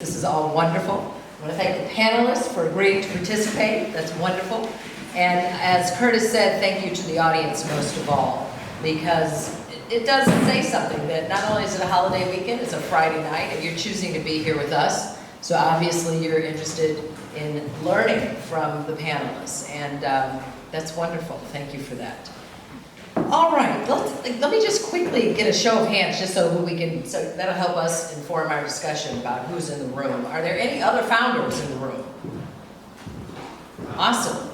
This is all wonderful. I want to thank the panelists for agreeing to participate. That's wonderful. And as Curtis said, thank you to the audience most of all, because it does say something that not only is it a holiday weekend, it's a Friday night, and you're choosing to be here with us. So obviously you're interested in learning from the panelists, and that's wonderful. Thank you for that. All right, let me just quickly get a show of hands, just so that'll help us inform our discussion about who's in the room. Are there any other founders in the room? Awesome.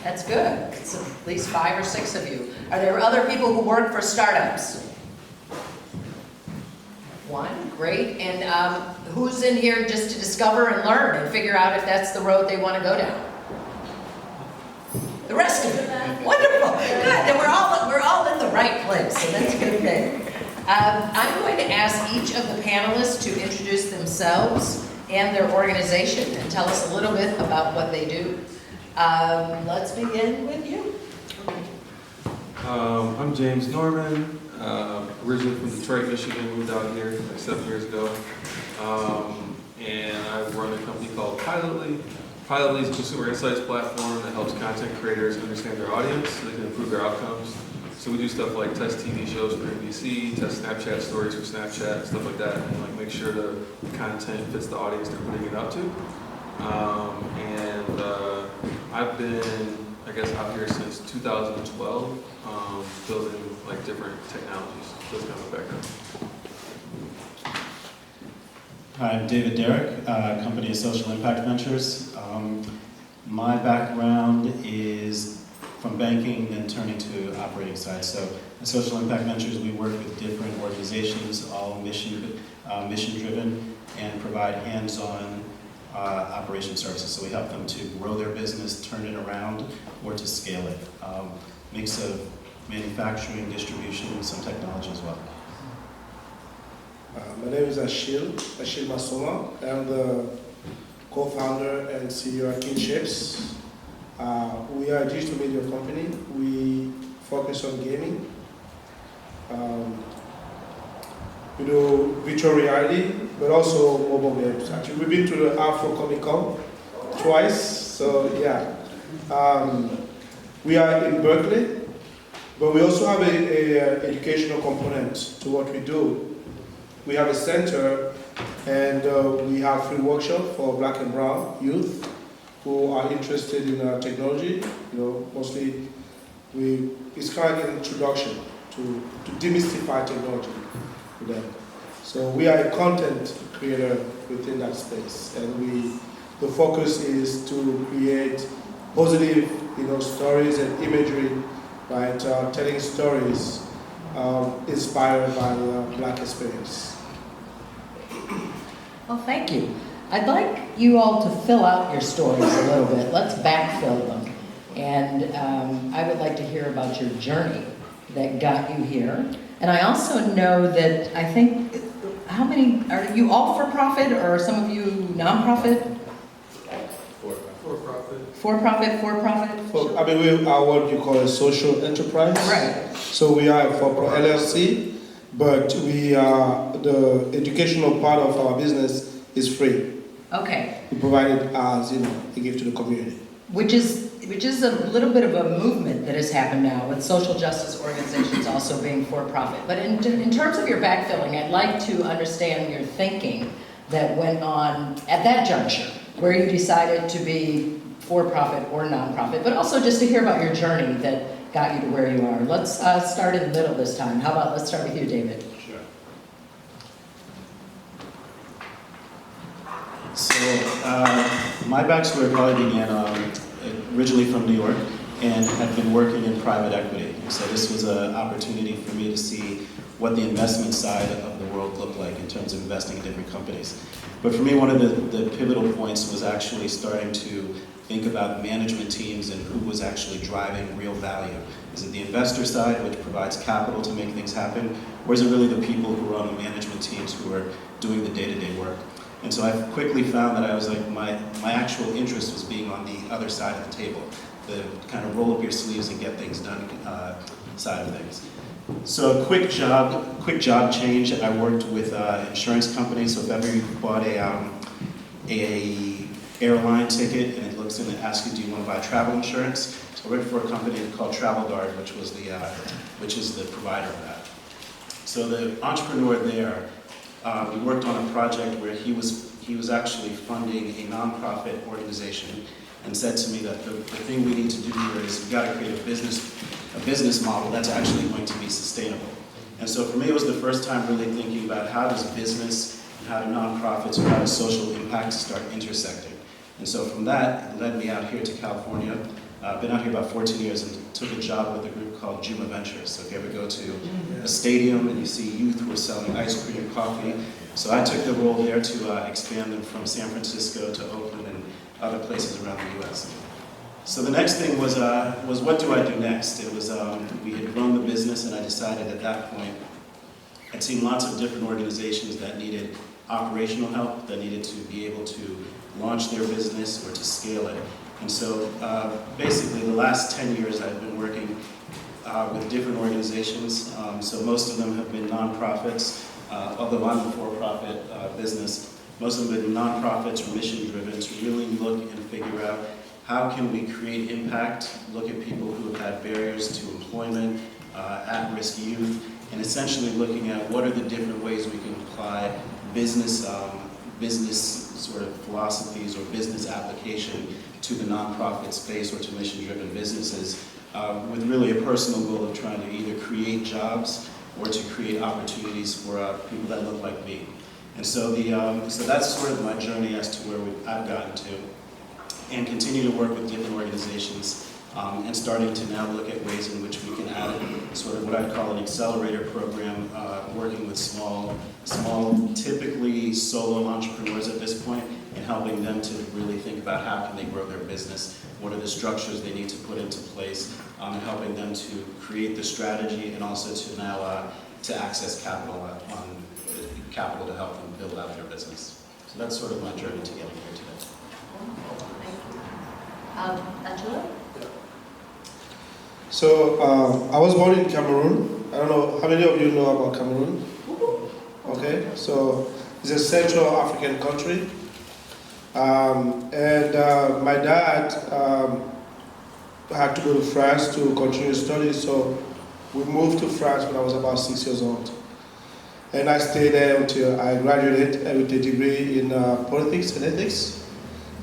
That's good. It's at least 5 or 6 of you. Are there other people who work for startups? 1, great. And who's in here just to discover and learn and figure out if that's the road they want to go down? The rest of it. Wonderful. Good. Then we're all in the right place, so that's a good thing. I'm going to ask each of the panelists to introduce themselves and their organization and tell us a little bit about what they do. Let's begin with you. I'm James Norman, originally from Detroit, Michigan, moved out here like 7 years ago. And I run a company called Pilotly. Pilotly is a consumer insights platform that helps content creators understand their audience so they can improve their outcomes. So we do stuff like test TV shows for NBC, test Snapchat stories for Snapchat, stuff like that, and like make sure the content fits the audience they're putting it out to. I've been, I guess, out here since 2012, building like different technologies. So that's kind of my background. Hi, I'm David Derryck, company is Social Impact Ventures. My background is from banking, then turning to operating side. So at Social Impact Ventures, we work with different organizations, all mission-driven, and provide hands-on operation services. So we help them to grow their business, turn it around, or to scale it. Mix of manufacturing, distribution, some technology as well. My name is Achille Massoma. I'm the co-founder and CEO at Kinshapes. We are a digital media company. We focus on gaming. We do virtual reality, but also mobile games. Actually, we've been to the Afro Comic Con twice, so yeah. We are in Berkeley, but we also have a educational component to what we do. We have a center, and we have free workshop for Black and Brown youth who are interested in technology. You know, mostly it's kind of an introduction to demystify technology for them. So we are a content creator within that space, and the focus is to create positive, stories and imagery, right? Telling stories inspired by the Black experience. Well, thank you. I'd like you all to fill out your stories a little bit. Let's backfill them. And I would like to hear about your journey that got you here. And I also know that I think, how many, are you all for-profit or are some of you non-profit? For-profit. For-profit? I mean, we are what you call a social enterprise. Right. So we are for LLC. But we are, the educational part of our business is free. Okay. We provide it as, a gift to the community. Which is a little bit of a movement that has happened now with social justice organizations also being for-profit. But in terms of your backfilling, I'd like to understand your thinking that went on at that juncture, where you decided to be for-profit or non-profit, but also just to hear about your journey that got you to where you are. Let's start in the middle this time. How about let's start with you, David? Sure. So my backstory probably began originally from New York and had been working in private equity. So this was an opportunity for me to see what the investment side of the world looked like in terms of investing in different companies. But for me, one of the pivotal points was actually starting to think about management teams and who was actually driving real value. Is it the investor side, which provides capital to make things happen, or is it really the people who are on the management teams who are doing the day-to-day work? And so I quickly found that I was like, my actual interest was being on the other side of the table, the kind of roll up your sleeves and get things done side of things. So quick job change. I worked with insurance companies. So if ever you bought a airline ticket and it looks in and asks you, do you want to buy travel insurance? So I worked for a company called Travel Guard, which is the provider of that. So the entrepreneur there, we worked on a project where he was actually funding a nonprofit organization, and said to me that the thing we need to do here is we've got to create a business model that's actually going to be sustainable. And so for me, it was the first time really thinking about how does business and how do nonprofits or how does social impact start intersecting. And so from that, it led me out here to California. I've been out here about 14 years and took a job with a group called Juma Ventures. So if you ever go to a stadium and you see youth who are selling ice cream and coffee, so I took the role there to expand them from San Francisco to Oakland and other places around the U.S. So the next thing was what do I do next? It was, we had grown the business, and I decided at that point, I'd seen lots of different organizations that needed operational help, that needed to be able to launch their business or to scale it. And so basically the last 10 years I've been working with different organizations. So most of them have been nonprofits, although I'm a for-profit business. Most of them have been nonprofits or mission-driven to really look and figure out how can we create impact, look at people who have had barriers to employment, at-risk youth, and essentially looking at what are the different ways we can apply business sort of philosophies or business application to the nonprofit space or to mission-driven businesses with really a personal goal of trying to either create jobs or to create opportunities for people that look like me. And so so that's sort of my journey as to where I've gotten to, and continue to work with different organizations and starting to now look at ways in which we can add sort of what I call an accelerator program, working with small, typically solo entrepreneurs at this point, and helping them to really think about how can they grow their business, what are the structures they need to put into place, and helping them to create the strategy and also to now to access capital capital to help them build out their business. So that's sort of my journey to getting here today. Achille? So I was born in Cameroon. I don't know how many of you know about Cameroon. Okay, so it's a Central African country, and my dad had to go to France to continue studies, so we moved to France when I was about 6 years old. And I stayed there until I graduated with a degree in politics and ethics.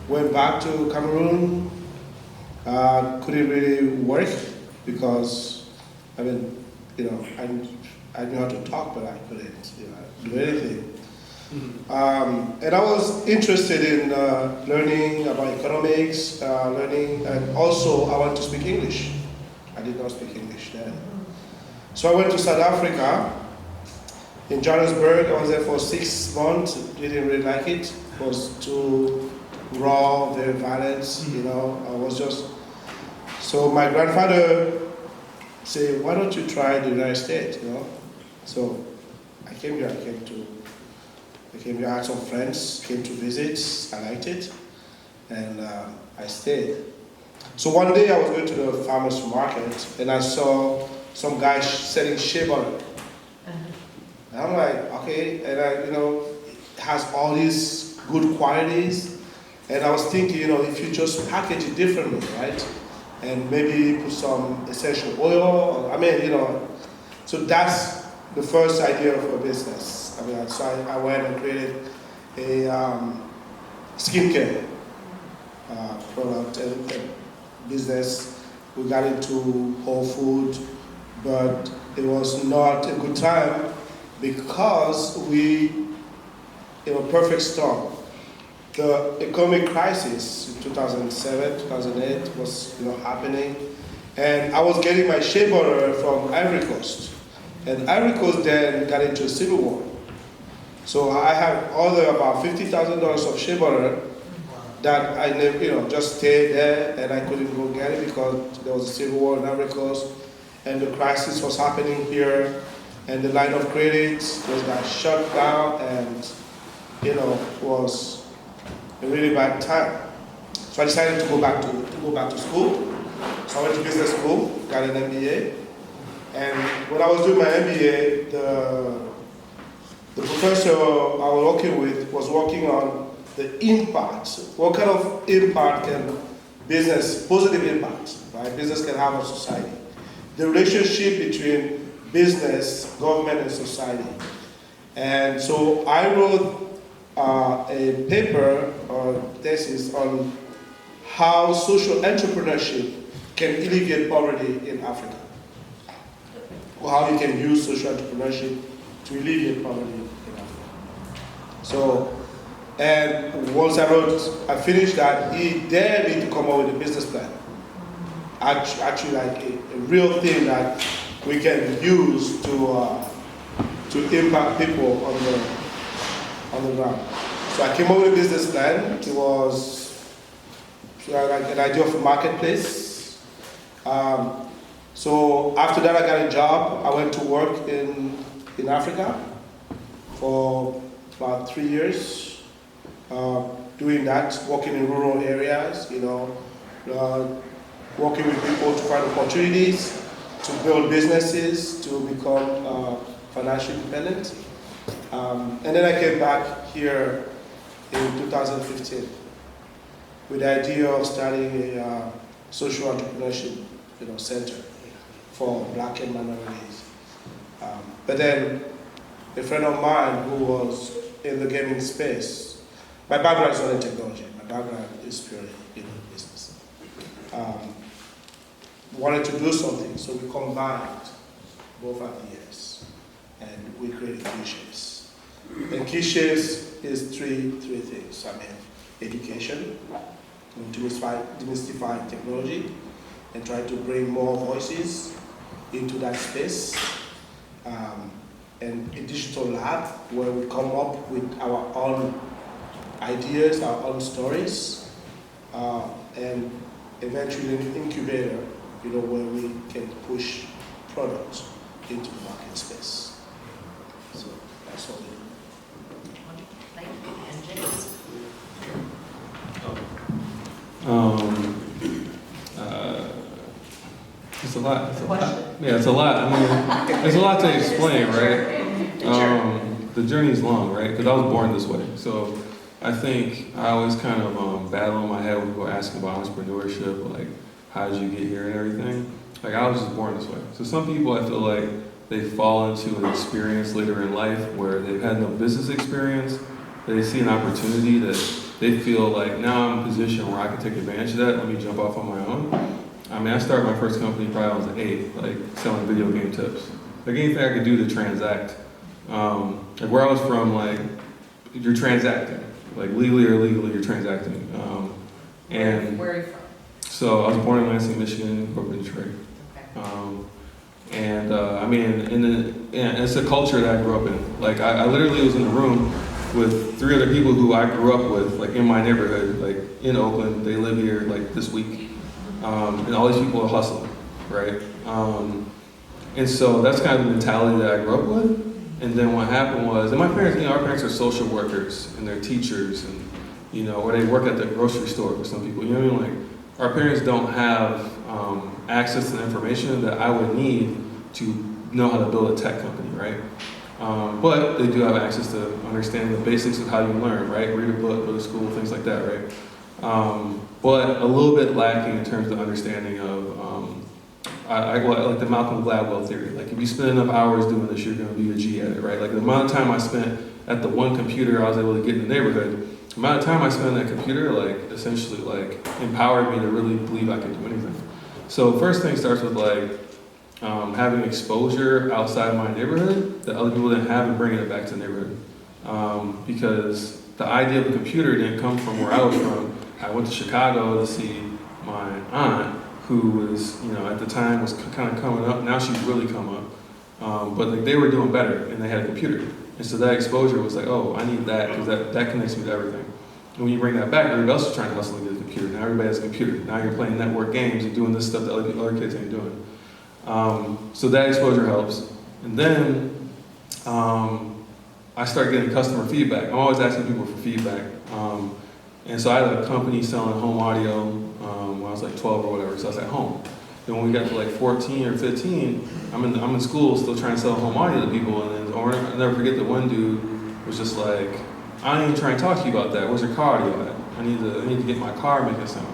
Went back to Cameroon, couldn't really work because, I mean, I knew how to talk, but I couldn't do anything. And I was interested in learning about economics, and also I wanted to speak English. I did not speak English then. So I went to South Africa. In Johannesburg, I was there for 6 months, didn't really like it. It was too raw, very violent, I was just... So my grandfather said, why don't you try the United States, So I came here, I had some friends, came to visit, I liked it, and I stayed. So one day I was going to the farmer's market, and I saw some guy selling shea butter. And I'm like, okay, and it has all these good qualities. And I was thinking, if you just package it differently, right? And maybe put some essential oil, so that's the first idea for a business. So I went and created a skincare product and business. We got into whole food, but it was not a good time, because in a perfect storm. The economic crisis in 2007, 2008 was happening, and I was getting my shea butter from Ivory Coast, and Ivory Coast then got into a civil war. So I had ordered about $50,000 of shea butter that I never, just stayed there, and I couldn't go get it because there was a civil war in Ivory Coast, and the crisis was happening here. And the line of credit got shut down, and it was a really bad time. So I decided to go back to school. So I went to business school, got an MBA, And when I was doing my MBA, the professor I was working with was working on the impact. What kind of impact can business, positive impact, right? Business can have on society. The relationship between business, government, and society. And so I wrote a paper or thesis on how social entrepreneurship can alleviate poverty in Africa. Or how you can use social entrepreneurship to alleviate poverty in Africa. So, and once I finished that, he dared me to come up with a business plan. Actually like a real thing that we can use to impact people on the ground. So I came up with a business plan. It was like an idea of a marketplace. So after that I got a job. I went to work in Africa for about 3 years, doing that, working in rural areas, working with people to find opportunities, to build businesses, to become financially independent. And then I came back here in 2015 with the idea of starting a social entrepreneurship center for Black and minorities. But then a friend of mine who was in the gaming space, my background is not in technology, my background is purely in business. Wanted to do something, so we combined both ideas and we created Kinshapes. And Kinshapes is three things. I mean, education, demystify technology, and try to bring more voices into that space. And a digital lab where we come up with our own ideas, our own stories, and eventually an incubator, where we can push products into the market space. So that's all we do. Thank you. And James? It's a lot. It's a lot. Question? Yeah, it's a lot. I mean, there's a lot to explain, right? The journey's long, right? Because I was born this way. So I think I always kind of battle in my head when people ask about entrepreneurship, like, how did you get here and everything? Like, I was just born this way. So some people, I feel like they fall into an experience later in life where they've had no business experience. They see an opportunity that they feel like, now I'm in a position where I can take advantage of that. Let me jump off on my own. I mean, I started my first company probably when I was 8, like selling video game tips. Like anything I could do to transact. Like where I was from, like you're transacting. Like legally or illegally, you're transacting. And Where are you from? so I was born in Lansing, Michigan, grew up in Detroit. Okay. I mean, it's a culture that I grew up in. Like I literally was in a room with 3 other people who I grew up with, like in my neighborhood, like in Oakland. They live here like this week. And all these people are hustling, right? And so that's kind of the mentality that I grew up with. And then what happened was, and my parents, our parents are social workers and they're teachers and, or they work at the grocery store for some people, Like our parents don't have access to the information that I would need to know how to build a tech company, right? But they do have access to understanding the basics of how you learn, right? Read a book, go to school, things like that, right? But a little bit lacking in terms of understanding of, I like the Malcolm Gladwell theory. Like if you spend enough hours doing this, you're going to be a G at it, right? Like the amount of time I spent at the one computer I was able to get in the neighborhood, the amount of time I spent on that computer, like essentially like empowered me to really believe I could do anything. So first thing starts with like having exposure outside my neighborhood that other people didn't have and bringing it back to the neighborhood. Because the idea of a computer didn't come from where I was from. I went to Chicago to see my aunt, who was, at the time was kind of coming up. Now she's really come up. But like they were doing better and they had a computer. And so that exposure was like, oh, I need that because that connects me to everything. And when you bring that back, everybody else is trying to hustle and get a computer. Now everybody has a computer. Now you're playing network games and doing this stuff that other kids ain't doing. So that exposure helps. And then I started getting customer feedback. I'm always asking people for feedback. And so I had a company selling home audio when I was like 12 or whatever, so I was at home. Then when we got to like 14 or 15, I'm in school still trying to sell home audio to people, and then I'll never forget that one dude was just like, I ain't even trying to talk to you about that. Where's your car audio at? I need to get my car making sound.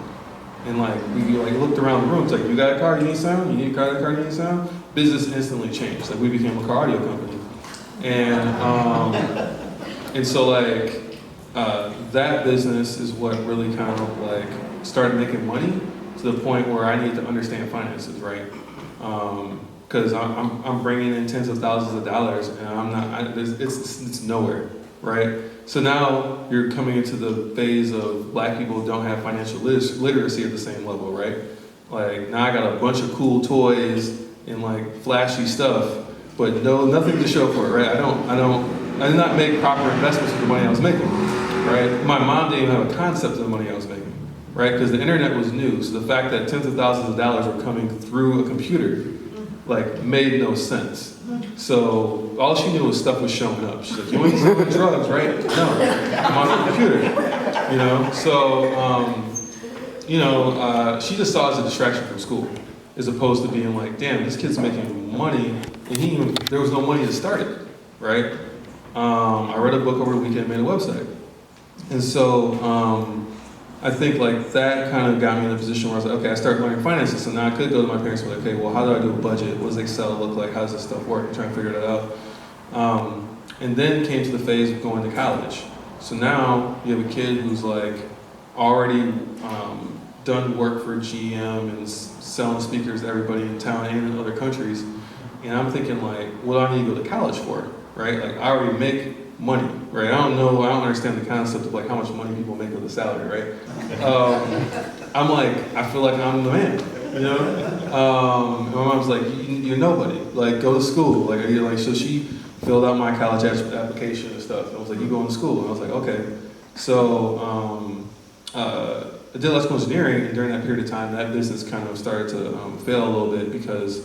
And like we like looked around the room, it's like, you got a car, you need sound? You need a car, that car, you need sound? Business instantly changed. Like we became a car audio company. And so like that business is what really kind of like started making money to the point where I need to understand finances, right? Because I'm bringing in tens of thousands of dollars, and I'm not. It's nowhere, right? So now you're coming into the phase of black people don't have financial literacy at the same level, right? Like now I got a bunch of cool toys and like flashy stuff, but nothing to show for it, right? I did not make proper investments with the money I was making, right? My mom didn't even have a concept of the money I was making, right? Because the internet was new, so the fact that tens of thousands of dollars were coming through a computer, like, made no sense. So all she knew was stuff was showing up. She's like, you ain't selling drugs, right? No, I'm on the computer, you know? So, she just saw it as a distraction from school, as opposed to being like, damn, this kid's making money, and there was no money to start it, right? I read a book over the weekend, made a website. And so I think like that kind of got me in a position where I was like, okay, I started learning finances, so now I could go to my parents and be like, okay, well, how do I do a budget? What does Excel look like? How does this stuff work? And try and figure that out. And then came to the phase of going to college. So now you have a kid who's like already done work for GM and selling speakers to everybody in town and in other countries. And I'm thinking like, what do I need to go to college for, right? Like I already make money, right? I don't understand the concept of like how much money people make with a salary, right? I'm like, I feel like I'm the man, you know? And my mom's like, you're nobody, like go to school. So she filled out my college application and stuff. I was like, you going to school? And I was like, okay. So I did electrical engineering, and during that period of time, that business kind of started to fail a little bit because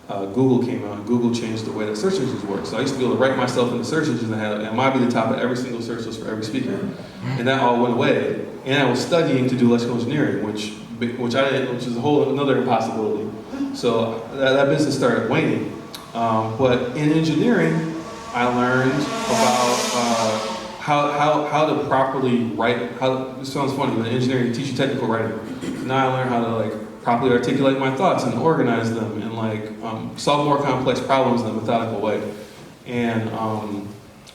Google came out, and Google changed the way that search engines work. So I used to be able to write myself in the search engines and I might be the top of every single search list for every speaker. And that all went away. And I was studying to do electrical engineering, which is a whole another impossibility. So that business started waning. But in engineering, I learned about how to properly write. It sounds funny, but in engineering, you teach you technical writing. Now I learned how to like properly articulate my thoughts and organize them and like solve more complex problems in a methodical way. And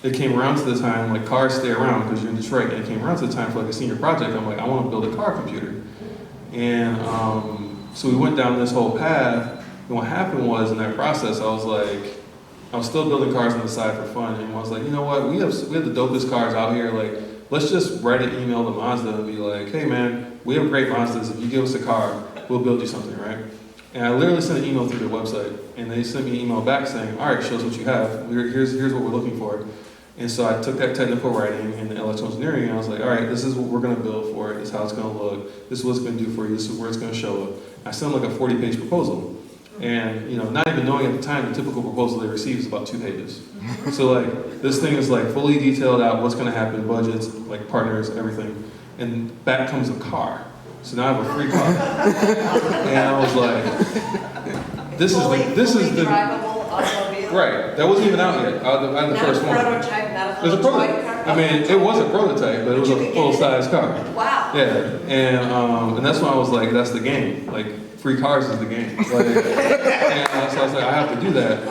it came around to the time, like cars stay around because you're in Detroit, and it came around to the time for like a senior project. I'm like, I want to build a car computer. And so we went down this whole path, and what happened was in that process, I was still building cars on the side for fun, and I was like, you know what, we have the dopest cars out here, like, let's just write an email to Mazda and be like, hey man, we have great Mazdas, if you give us a car, we'll build you something, right? And I literally sent an email through their website, and they sent me an email back saying, all right, show us what you have, here's what we're looking for. And so I took that technical writing and electrical engineering, and I was like, all right, this is what we're gonna build for it, this is how it's gonna look, this is what it's gonna do for you, this is where it's gonna show up. I sent them like a 40-page proposal. And not even knowing at the time, the typical proposal they receive is about 2 pages. So like, this thing is like fully detailed out, what's gonna happen, budgets, like partners, everything. And back comes a car. So now I have a free car. And I was like, this is the drivable automobile. Right, that wasn't even out yet. I had the first one. Prototype, not a There's a prototype prototype. car? I mean, it was a prototype, but it was a full-size car. Wow. Yeah, and that's when I was like, that's the game. Like, free cars is the game. Like, and so I was like, I have to do that.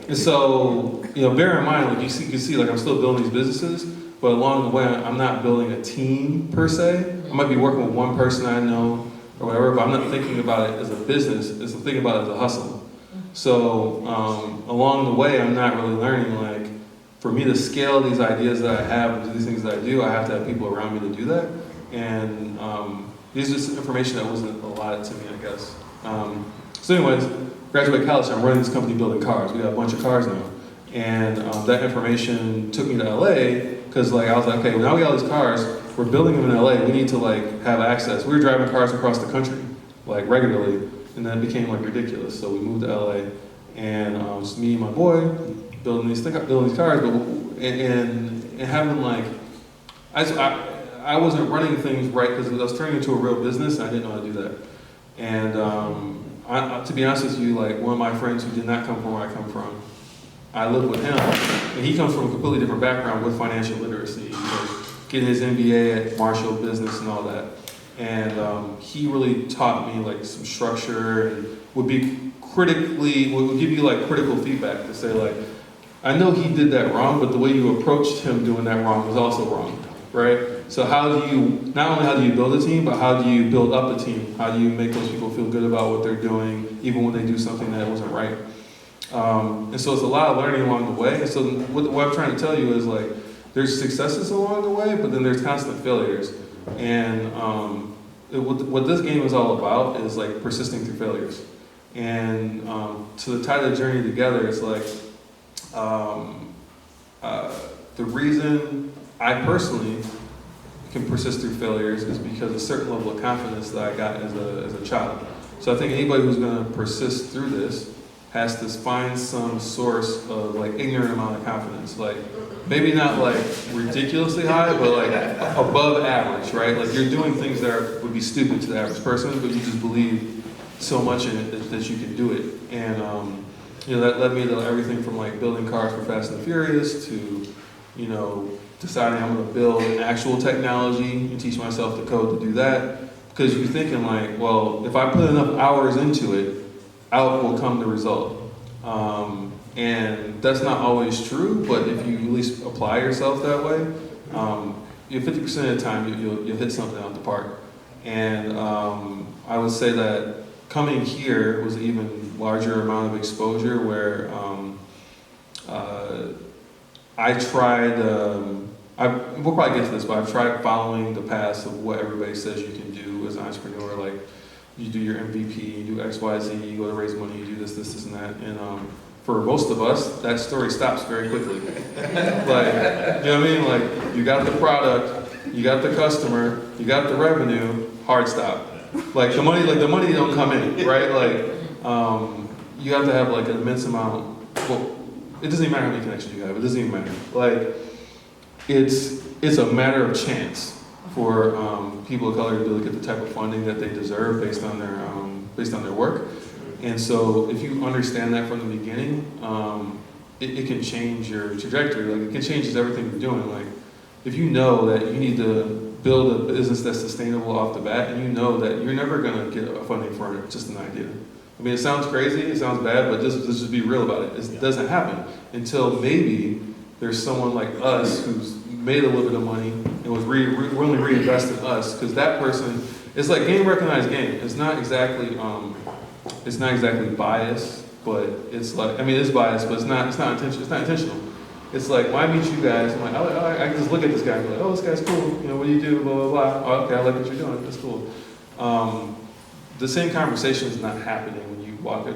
And so, bear in mind, like you can see, like I'm still building these businesses, but along the way, I'm not building a team per se. I might be working with one person I know or whatever, but I'm not thinking about it as a business. I'm thinking about it as a hustle. So along the way, I'm not really learning, like, for me to scale these ideas that I have and do these things that I do, I have to have people around me to do that. And these are just information that wasn't allotted to me, I guess. So anyways, graduated college, I'm running this company building cars. We got a bunch of cars now. And that information took me to LA, because like I was like, okay, well, now we got all these cars, we're building them in LA, we need to like have access. We were driving cars across the country, like regularly, and then it became like ridiculous. So we moved to LA, and just me and my boy building these cars, but and having like, I wasn't running things right because I was turning into a real business, and I didn't know how to do that. And to be honest with you, like one of my friends who did not come from where I come from, I live with him, and he comes from a completely different background with financial literacy, you know, getting his MBA at Marshall Business and all that. And he really taught me like some structure and would give you like critical feedback to say like, I know he did that wrong, but the way you approached him doing that wrong was also wrong, right? So not only how do you build a team, but how do you build up a team? How do you make those people feel good about what they're doing, even when they do something that wasn't right? And so it's a lot of learning along the way. And so what I'm trying to tell you is like, there's successes along the way, but then there's constant failures. And what this game is all about is like persisting through failures. And to tie the journey together, it's like the reason I personally can persist through failures is because a certain level of confidence that I got as a child. So I think anybody who's going to persist through this has to find some source of like ignorant amount of confidence, like maybe not like ridiculously high, but like above average, right? Like you're doing things that would be stupid to the average person, but you just believe so much in it that you can do it. And you know, that led me to everything from like building cars for Fast and Furious to, you know, deciding I'm going to build an actual technology and teach myself the code to do that. Because you're thinking like, well, if I put enough hours into it, out will come the result. And that's not always true, but if you at least apply yourself that way, 50% of the time you'll hit something out the park. And I would say that coming here was an even larger amount of exposure where I tried, we'll probably get to this, but I've tried following the paths of what everybody says you can do as an entrepreneur. Like you do your MVP, you do X, Y, Z, you go to raise money, you do this, and that. And for most of us, that story stops very quickly. Like, you know what I mean? Like you got the product, you got the customer, you got the revenue, hard stop. Like the money don't come in, right? Like you have to have like an immense amount. Well, it doesn't even matter how many connections you have. It doesn't even matter. Like it's a matter of chance for people of color to really get the type of funding that they deserve based on their work. And so if you understand that from the beginning, it can change your trajectory. Like it can change everything you're doing. Like if you know that you need to build a business that's sustainable off the bat, and you know that you're never gonna get funding for just an idea. I mean, it sounds crazy, it sounds bad, but let's just be real about it. It doesn't happen until maybe there's someone like us who's made a little bit of money and was willing to reinvest in us, because that person, it's like game recognized game. It's not exactly biased, but it's like, I mean, it's biased, but it's not intentional. It's like, when I meet you guys, I'm like, I can just look at this guy and be like, oh, this guy's cool. You know, what do you do? Blah, blah, blah. Oh, okay, I like what you're doing. That's cool. The same conversation is not happening when you walk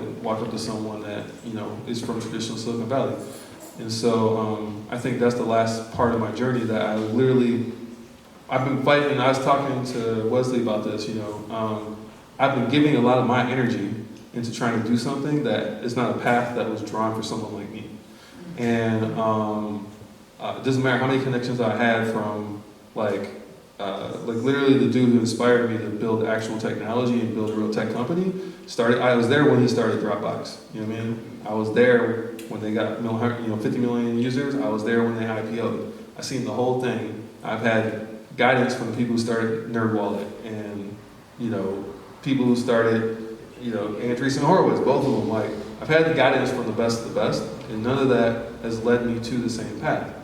up to someone that, you know, is from traditional Silicon Valley. And so I think that's the last part of my journey that I've been fighting. I was talking to Wesley about this, you know. I've been giving a lot of my energy into trying to do something that is not a path that was drawn for someone like me. And it doesn't matter how many connections I had from like literally the dude who inspired me to build actual technology and build a real tech company. I was there when he started Dropbox. You know what I mean? I was there when they got 50 million users. I was there when they IPO'd. I've seen the whole thing. I've had guidance from the people who started NerdWallet and, you know, people who started, you know, Andreessen Horowitz, both of them. Like, I've had the guidance from the best of the best, and none of that has led me to the same path.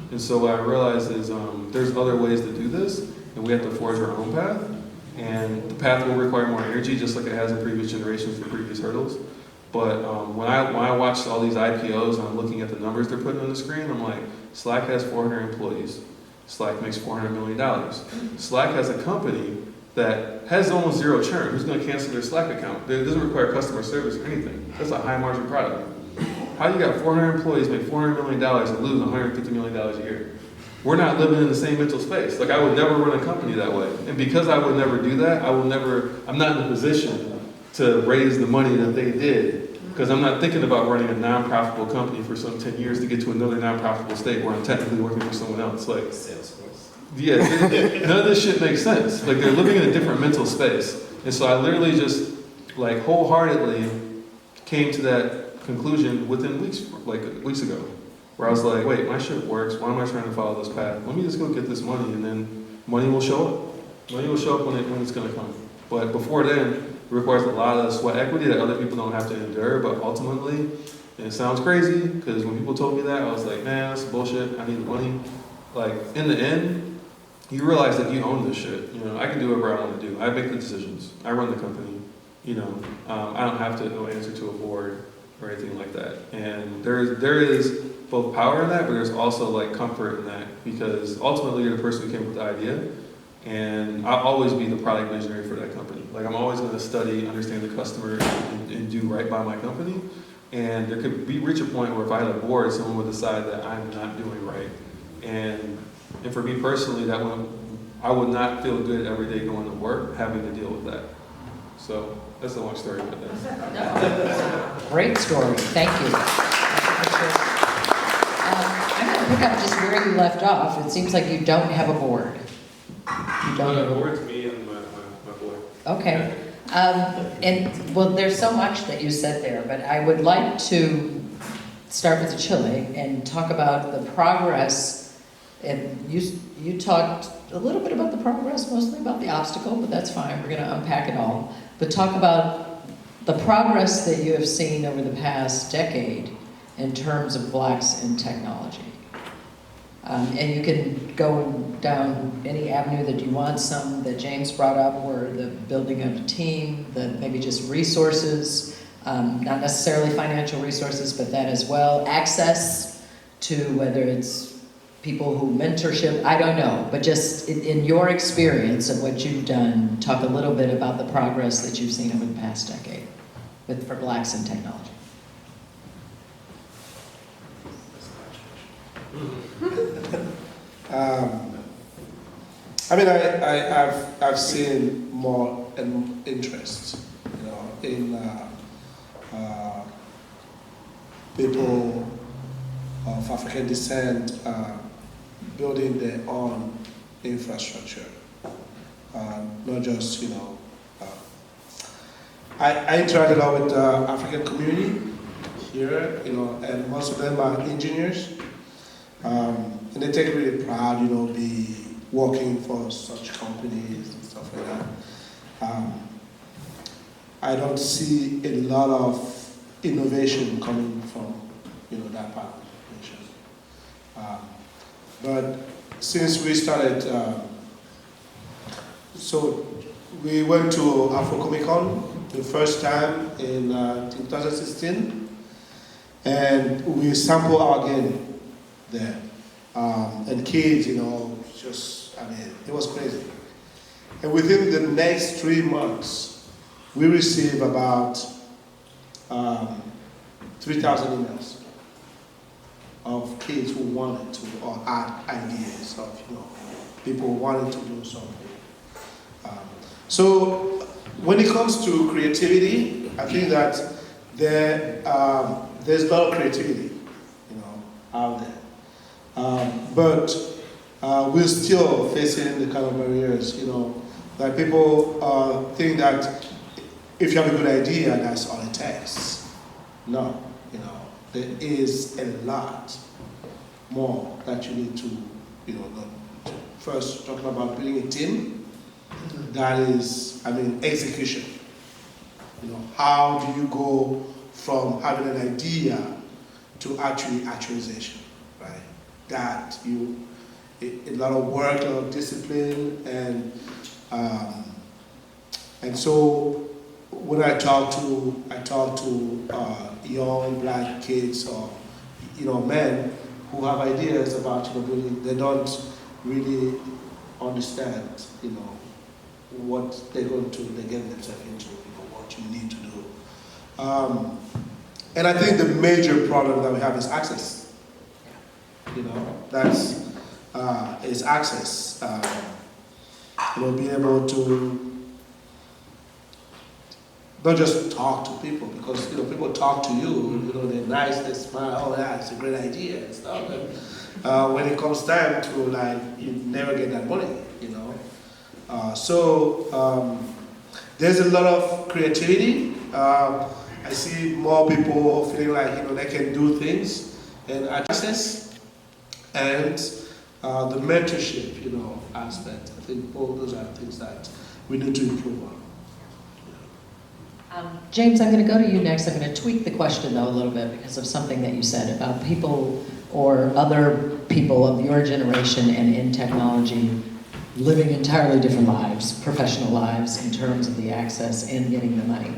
And so what I realized is there's other ways to do this, and we have to forge our own path. And the path will require more energy, just like it has in previous generations for previous hurdles. But when I watched all these IPOs and I'm looking at the numbers they're putting on the screen, I'm like, Slack has 400 employees. Slack makes $400 million. Slack has a company that has almost zero churn. Who's going to cancel their Slack account? It doesn't require customer service or anything. That's a high margin product. How you got 400 employees, make $400 million, and lose $150 million a year? We're not living in the same mental space. Like, I would never run a company that way. And because I would never do that, I'm not in a position to raise the money that they did. Because I'm not thinking about running a non-profitable company for some 10 years to get to another non-profitable state where I'm technically working for someone else. Like, Salesforce. Yeah, none of this shit makes sense. Like, they're living in a different mental space. And so I literally just like wholeheartedly came to that conclusion within weeks, like weeks ago, where I was like, wait, my shit works. Why am I trying to follow this path? Let me just go get this money, and then money will show up. Money will show up when it's gonna come. But before then, it requires a lot of sweat equity that other people don't have to endure. But ultimately, and it sounds crazy because when people told me that, I was like, man, that's bullshit. I need the money. Like in the end, you realize that you own this shit. You know, I can do whatever I want to do. I make the decisions. I run the company. You know, I don't have to answer to a board or anything like that. And there is both power in that, but there's also like comfort in that because ultimately you're the person who came up with the idea. And I'll always be the product visionary for that company. Like I'm always going to study, understand the customer, and do right by my company. And there could reach a point where if I had a board, someone would decide that I'm not doing right. And for me personally, I would not feel good every day going to work having to deal with that. So that's a long story about that. No. Great story. Thank you. I'm going to pick up just where you left off. It seems like you don't have a board. You don't have a board. It's me and my boy. Okay. And well, there's so much that you said there, but I would like to start with Achille and talk about the progress. And you talked a little bit about the progress, mostly about the obstacle, but that's fine. We're going to unpack it all. But talk about the progress that you have seen over the past decade in terms of Blacks in technology. And you can go down any avenue that you want. Some that James brought up were the building of a team, the maybe just resources, not necessarily financial resources, but that as well. Access to whether it's people who mentorship, I don't know. But just in your experience of what you've done, talk a little bit about the progress that you've seen over the past decade for Blacks in technology. I mean, I've seen more interest, you know, in people of African descent building their own infrastructure, not just, you know. I interact a lot with the African community here, you know, and most of them are engineers. And they take really proud, you know, be working for such companies and stuff like that. I don't see a lot of innovation coming from, you know, that part of the nation. But since we started, so we went to Afro-Comic-Con the first time in 2016, and we sampled our game there. And kids, you know, just, I mean, it was crazy. And within the next 3 months, we received about 3,000 emails of kids who wanted to, or had ideas of, you know, people wanting to do something. So when it comes to creativity, I think that there's a lot of creativity, you know, out there. But we're still facing the kind of barriers, you know, that people think that if you have a good idea, that's all it takes. No, you know, there is a lot more that you need to, you know, first talking about building a team. That is, I mean, execution. You know, how do you go from having an idea to actually actualization, right? That a lot of work, a lot of discipline, and so when I talk to young Black kids or, you know, men who have ideas about, you know, building, they don't really understand, you know, what they're getting themselves into, you know, what you need to do. And I think the major problem that we have is access. You know, that's is access. You know, being able to not just talk to people, because, you know, people talk to you, you know, they're nice, they smile, oh yeah, it's a great idea and stuff. And when it comes time to, like, you never get that money, you know. So there's a lot of creativity. I see more people feeling like they can do things and access, and the mentorship aspect. I think all those are things that we need to improve on. James, I'm going to go to you next. I'm going to tweak the question, though, a little bit because of something that you said about people or other people of your generation and in technology living entirely different lives, professional lives, in terms of the access and getting the money.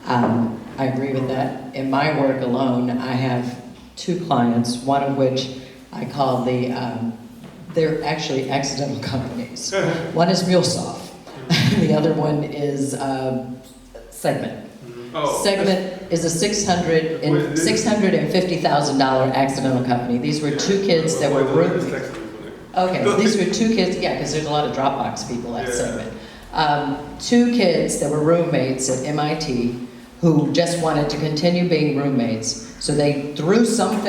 I agree with that. In my work alone, I have 2 clients, one of which I call they're actually accidental companies. One is MuleSoft, the other one is Segment. Segment is a $650,000 accidental company. These were 2 kids that were roommates. Okay, these were 2 kids, yeah, because there's a lot of Dropbox people at Segment. 2 kids that were roommates at MIT who just wanted to continue being roommates. So they threw some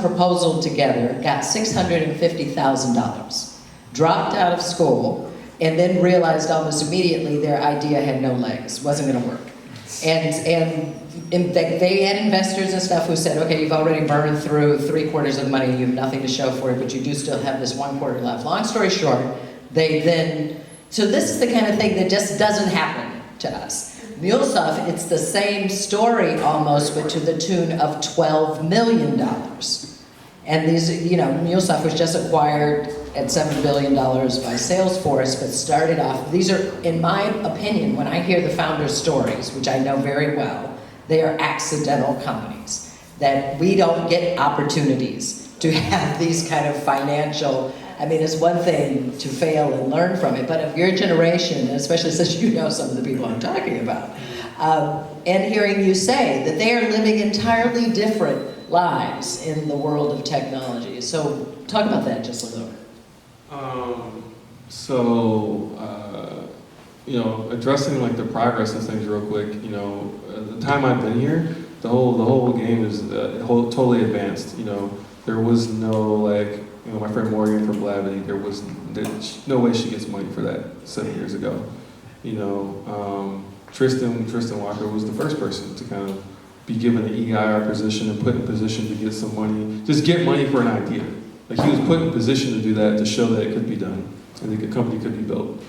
proposal together, got $650,000, dropped out of school, and then realized almost immediately their idea had no legs, wasn't going to work. And they had investors and stuff who said, okay, you've already burned through 3/4 of the money, you have nothing to show for it, but you do still have this 1/4 left. Long story short, so this is the kind of thing that just doesn't happen to us. MuleSoft, it's the same story almost, but to the tune of $12 million. And these, MuleSoft was just acquired at $7 billion by Salesforce, but started off, these are, in my opinion, when I hear the founders' stories, which I know very well, they are accidental companies, that we don't get opportunities to have these kind of financial, it's one thing to fail and learn from it, but of your generation, especially since you know some of the people I'm talking about, and hearing you say that they are living entirely different lives in the world of technology. So talk about that just a little bit. Addressing like the progress of things real quick, the time I've been here, the whole game is totally advanced. There was no my friend Morgan from Blavity, there's no way she gets money for that 7 years ago. Tristan Walker was the first person to kind of be given an EIR position and put in position to get some money, just get money for an idea. Like he was put in position to do that, to show that it could be done and that a company could be built.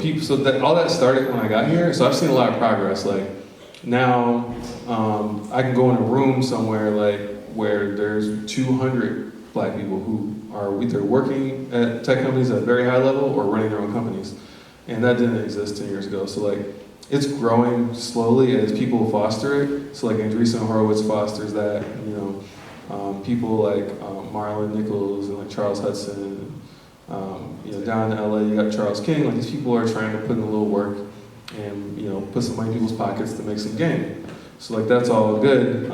People. So that all that started when I got here. So I've seen a lot of progress. Like now, I can go in a room somewhere where there's 200 Black people who are either working at tech companies at a very high level or running their own companies, and that didn't exist 10 years ago. So it's growing slowly as people foster it. So Andreessen Horowitz fosters that. People like Marlon Nichols and Charles Hudson. Down in LA, you got Charles King. These people are trying to put in a little work and put some money in people's pockets to make some gain. So that's all good,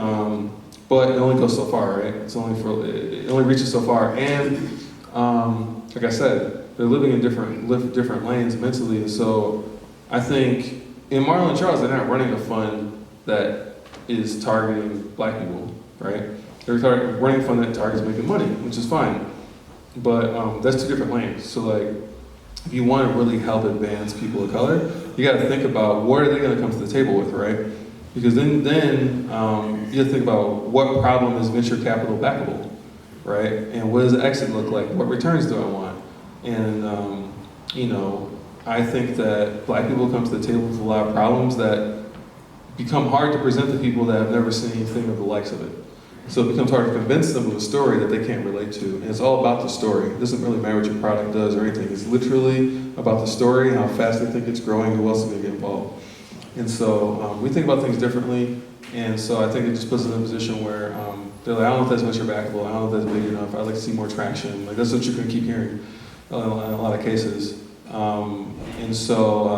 but it only goes so far, right? It only reaches so far, and like I said, they're living in different lanes mentally. And so I think in Marlon and Charles, they're not running a fund that is targeting Black people, right? They're running a fund that targets making money, which is fine. But that's 2 different lanes. So if you want to really help advance people of color, you got to think about what are they going to come to the table with, right? Because then you have to think about what problem is venture capital backable, right? And what does the exit look like? What returns do I want? And I think that Black people come to the table with a lot of problems that become hard to present to people that have never seen anything of the likes of it. So it becomes hard to convince them of a story that they can't relate to. And it's all about the story. It doesn't really matter what your product does or anything. It's literally about the story and how fast they think it's growing, who else is going to get involved. And so we think about things differently. And so I think it just puts us in a position where they're like, I don't know if that's venture backable. I don't know if that's big enough. I'd like to see more traction. That's what you're going to keep hearing in a lot of cases. And so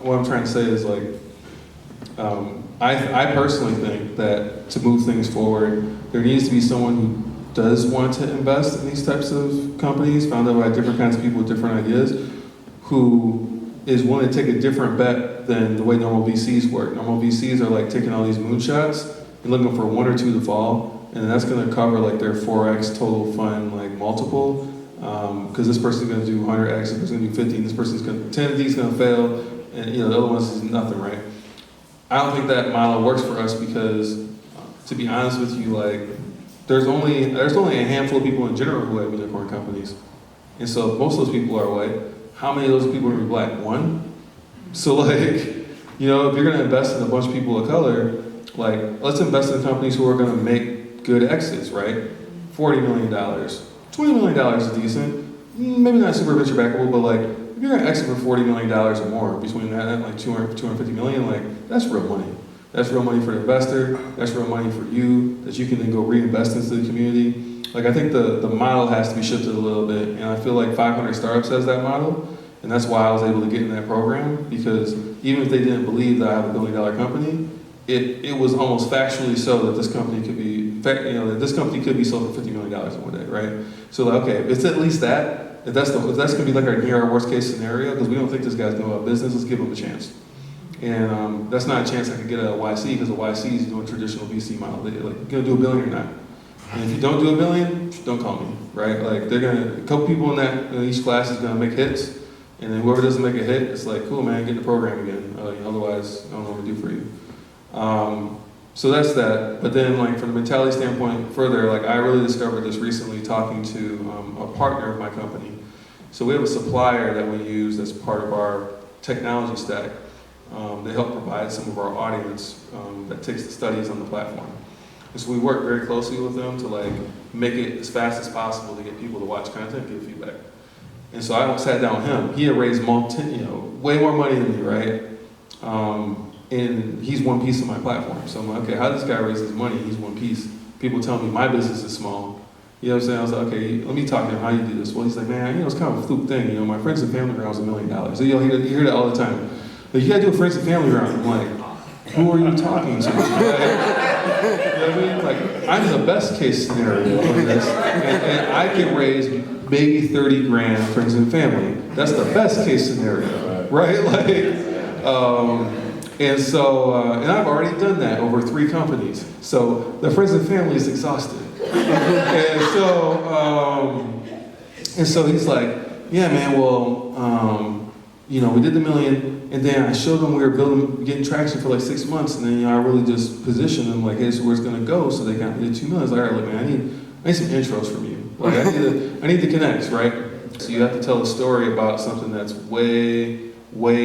what I'm trying to say is I personally think that to move things forward, there needs to be someone who does want to invest in these types of companies, founded by different kinds of people with different ideas, who is willing to take a different bet than the way normal VCs work. Normal VCs are taking all these moonshots and looking for 1 or 2 to fall, and that's going to cover their 4x total fund multiple. because this person's going to do 100x, this person's going to do 50, and this person's going to 10 of these going to fail, and the other ones is nothing, right? I don't think that model works for us because, to be honest with you, like there's only a handful of people in general who have unicorn companies, and so most of those people are white. How many of those people are going to be black? One. So like, if you're going to invest in a bunch of people of color, like let's invest in companies who are going to make good exits, right? $40 million, $20 million is decent. Maybe not super venture backable, but like if you're going to exit for $40 million or more, between that and like 250 million, like that's real money. That's real money for the investor. That's real money for you that you can then go reinvest into the community. Like I think the model has to be shifted a little bit, and I feel like 500 Startups has that model, and that's why I was able to get in that program, because even if they didn't believe that I have a $1 billion company, it was almost factually so that this company could be, that this company could be sold for $50 million in one day, right? So like, okay, if it's at least that. If that's gonna be like our worst case scenario, because we don't think this guy's going out of business, let's give him a chance. And that's not a chance I could get at a YC, because a YC is doing traditional VC model. They're like, gonna do $1 billion or not. And if you don't do $1 billion, don't call me, right? Like a couple people in each class is gonna make hits, and then whoever doesn't make a hit, it's like, cool man, get in the program again. Otherwise, I don't know what to do for you. So that's that. But then like from the mentality standpoint further, like I really discovered this recently talking to a partner of my company. So we have a supplier that we use as part of our technology stack. They help provide some of our audience that takes the studies on the platform. And so we work very closely with them to like make it as fast as possible to get people to watch content, give feedback. And so I sat down with him. He had raised way more money than me, right? And he's one piece of my platform. So I'm like, okay, how does this guy raise his money? He's one piece. People tell me my business is small. You know what I'm saying? I was like, okay, let me talk to him. How you do this? Well, he's like, man, it's kind of a fluke thing. My friends and family round was $1 million. So you hear that all the time. Like, you gotta do a friends and family round. I'm like, who are you talking to? You know what I mean? Like, I'm the best case scenario on this, and I can raise maybe 30 grand friends and family. That's the best case scenario, right? And so, and I've already done that over 3 companies. So the friends and family is exhausted. And so he's like, yeah, man, well, we did the $1 million, and then I showed them we were getting traction for like 6 months, and then I really just positioned them like, hey, this is where it's gonna go. So they got me to $2 million. I was like, all right, look, man, I need some intros from you. Like, I need to connect, right? So you have to tell a story about something that's way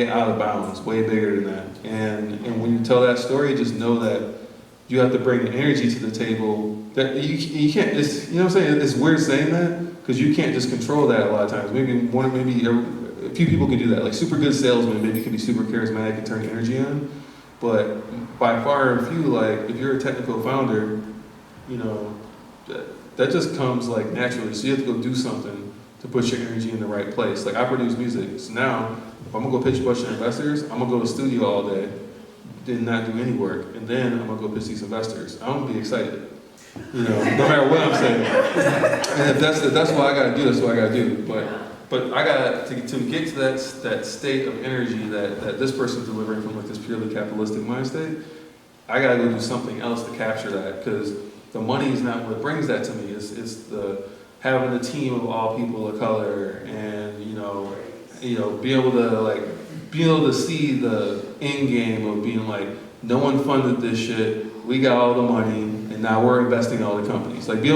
out of bounds, way bigger than that. And when you tell that story, just know that you have to bring the energy to the table. That you can't. It's, you know what I'm saying? It's weird saying that because you can't just control that a lot of times. Maybe a few people can do that. Like super good salesmen maybe can be super charismatic and turn energy on. But by far and few, like if you're a technical founder, that just comes like naturally. So you have to go do something to put your energy in the right place. Like I produce music, so now if I'm gonna go pitch a bunch of investors, I'm gonna go to the studio all day, did not do any work, and then I'm gonna go pitch these investors. I'm gonna be excited, no matter what I'm saying. And if that's what I gotta do, that's what I gotta do. But I gotta to get to that state of energy that this person's delivering from like this purely capitalistic mind state. I gotta go do something else to capture that, because the money is not what brings that to me. It's the having a team of all people of color, and be able to see the end game of being like, no one funded this shit, we got all the money, and now we're investing all the companies. Like that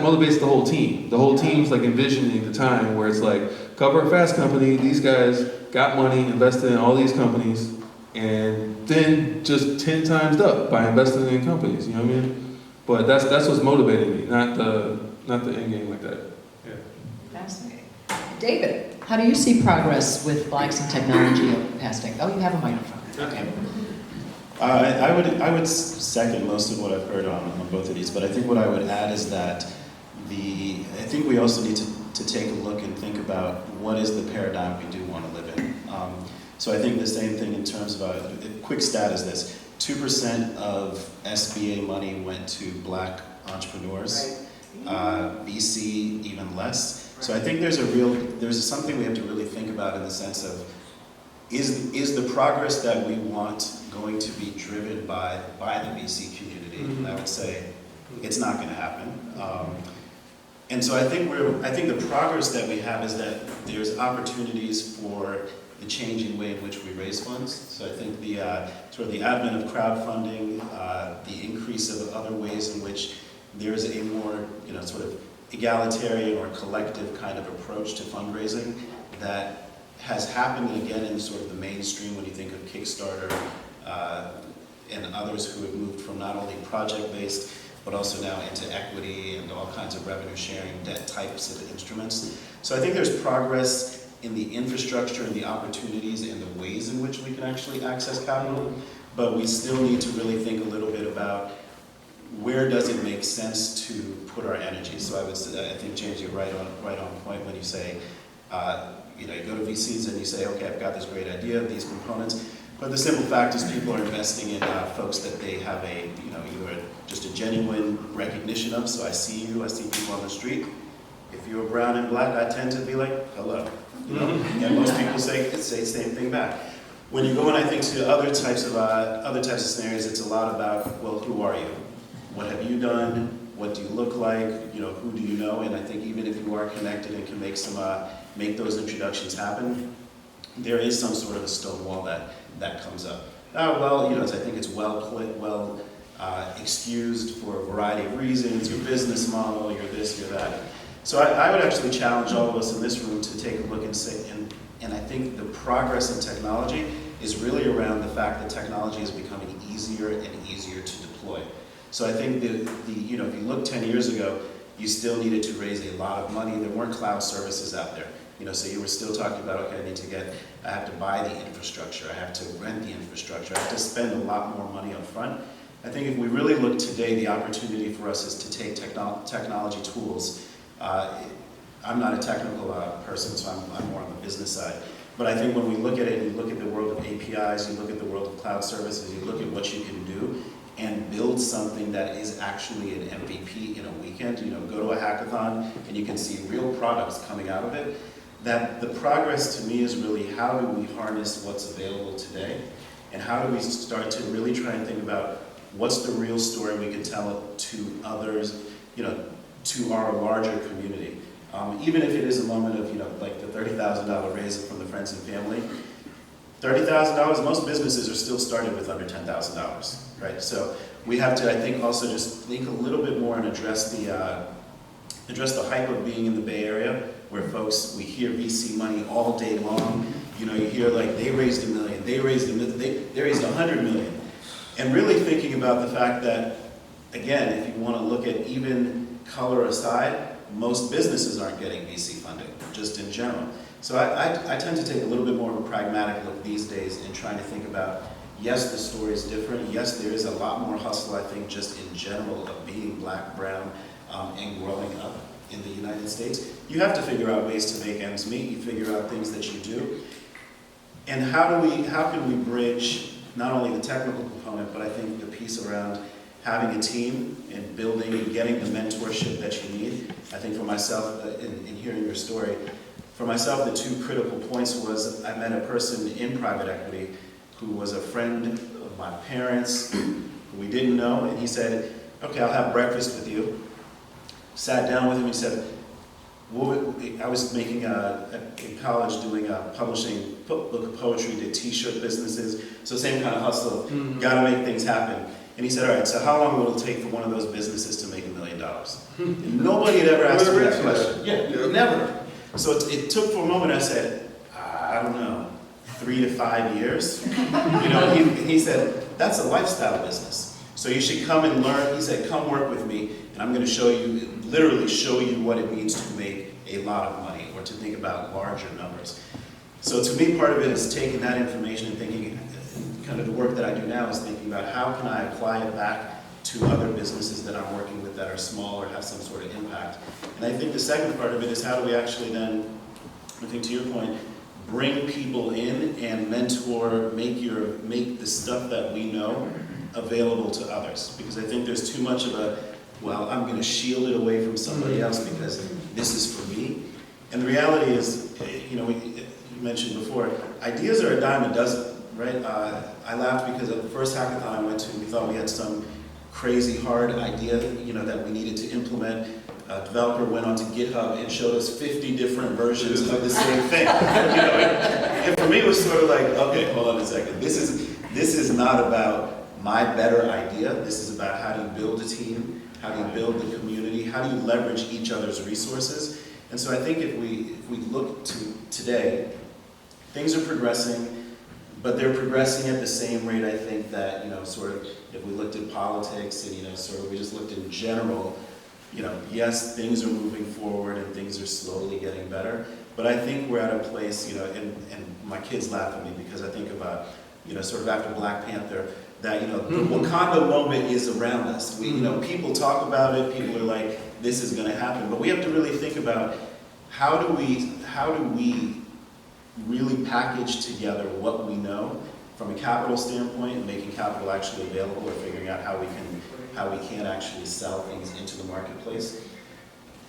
motivates the whole team. The whole team's like envisioning the time where it's like, Cover a Fast company, these guys got money, invested in all these companies, and then just 10 times up by investing in companies, you know what I mean? But that's what's motivating me, not the end game like that. Yeah. Fascinating. David, how do you see progress with Blacks in technology over the past decade? Oh, you have a microphone. Okay. I would second most of what I've heard on both of these, but I think what I would add is that I think we also need to take a look and think about what is the paradigm we do want to live in. So I think the same thing in terms of a quick stat is this: 2% of SBA money went to Black entrepreneurs. VC even less. So I think there's something we have to really think about in the sense of, is the progress that we want going to be driven by the VC community? And I would say it's not going to happen. And so I think the progress that we have is that there's opportunities for the changing way in which we raise funds. So I think the sort of the advent of crowdfunding, the increase of other ways in which there's a more, sort of egalitarian or collective kind of approach to fundraising that has happened again in sort of the mainstream when you think of Kickstarter and others who have moved from not only project-based but also now into equity and all kinds of revenue sharing debt types of instruments. So I think there's progress in the infrastructure and the opportunities and the ways in which we can actually access capital, but we still need to really think a little bit about where does it make sense to put our energy. So I think, James, you're right on point when you say, you go to VCs and you say, okay, I've got this great idea, these components, but the simple fact is people are investing in folks that they have either just a genuine recognition of. So I see people on the street. If you're brown and black, I tend to be like, hello. And most people say the same thing back. When you go in, I think, to other types of scenarios, it's a lot about, well, who are you? What have you done? What do you look like? Who do you know? And I think even if you are connected and can make those introductions happen, there is some sort of a stone wall that comes up. I think it's well excused for a variety of reasons. Your business model, your this, your that. So I would actually challenge all of us in this room to take a look and say, and I think the progress in technology is really around the fact that technology is becoming easier and easier to deploy. So I think if you look 10 years ago, you still needed to raise a lot of money. There weren't cloud services out there. So you were still talking about, okay, I have to buy the infrastructure, I have to rent the infrastructure, I have to spend a lot more money up front. I think if we really look today, the opportunity for us is to take technology tools. I'm not a technical person, so I'm more on the business side. But I think when we look at it, you look at the world of APIs, you look at the world of cloud services, you look at what you can do and build something that is actually an MVP in a weekend. Go to a hackathon and you can see real products coming out of it. That the progress to me is really how do we harness what's available today, and how do we start to really try and think about what's the real story we can tell to others, to our larger community. Even if it is a moment of, like the $30,000 raise from the friends and family, $30,000, most businesses are still starting with under $10,000, right? So we have to, I think, also just think a little bit more and address the hype of being in the Bay Area, where we hear VC money all day long. You hear like they raised $1 million, they raised $100 million. And really thinking about the fact that, again, if you want to look at even color aside, most businesses aren't getting VC funding, just in general. So I tend to take a little bit more of a pragmatic look these days in trying to think about, yes, the story is different. Yes, there is a lot more hustle, I think, just in general of being black, brown, and growing up in the United States. You have to figure out ways to make ends meet. You figure out things that you do. And how can we bridge not only the technical component, but I think the piece around having a team and building and getting the mentorship that you need. I think for myself, in hearing your story, for myself, the two critical points was I met a person in private equity who was a friend of my parents, who we didn't know, and he said, okay, I'll have breakfast with you. Sat down with him, he said, I was making in college doing a publishing book of poetry, did t-shirt businesses, so same kind of hustle, gotta make things happen. And he said, all right, so how long will it take for one of those businesses to make $1 million? And nobody had ever asked me that question. Yeah, never. So it took for a moment, I said, I don't know, 3 to 5 years. He said, that's a lifestyle business. So you should come and learn. He said, come work with me, and I'm going to literally show you what it means to make a lot of money or to think about larger numbers. So to me, part of it is taking that information and thinking, kind of the work that I do now is thinking about how can I apply it back to other businesses that I'm working with that are small or have some sort of impact. And I think the second part of it is how do we actually then, I think to your point, bring people in and mentor, make the stuff that we know available to others. Because I think there's too much of I'm going to shield it away from somebody else because this is for me. And the reality is, you mentioned before, ideas are a dime a dozen, right? I laughed because at the first hackathon I went to, we thought we had some crazy hard idea, that we needed to implement. a developer went onto GitHub and showed us 50 different versions of the same thing. And for me, it was sort of like, okay, hold on a second. This is not about my better idea. This is about how do you build a team, how do you build the community, how do you leverage each other's resources. And so I think if we look to today, things are progressing, but they're progressing at the same rate, I think, that, sort of, if we looked at politics and, sort of we just looked in general, yes, things are moving forward and things are slowly getting better, but I think we're at a place, and my kids laugh at me because I think about, sort of after Black Panther, that, the Wakanda moment is around us. We, people talk about it, people are like, this is gonna happen, but we have to really think about how do we really package together what we know from a capital standpoint, and making capital actually available, or figuring out how we can actually sell things into the marketplace.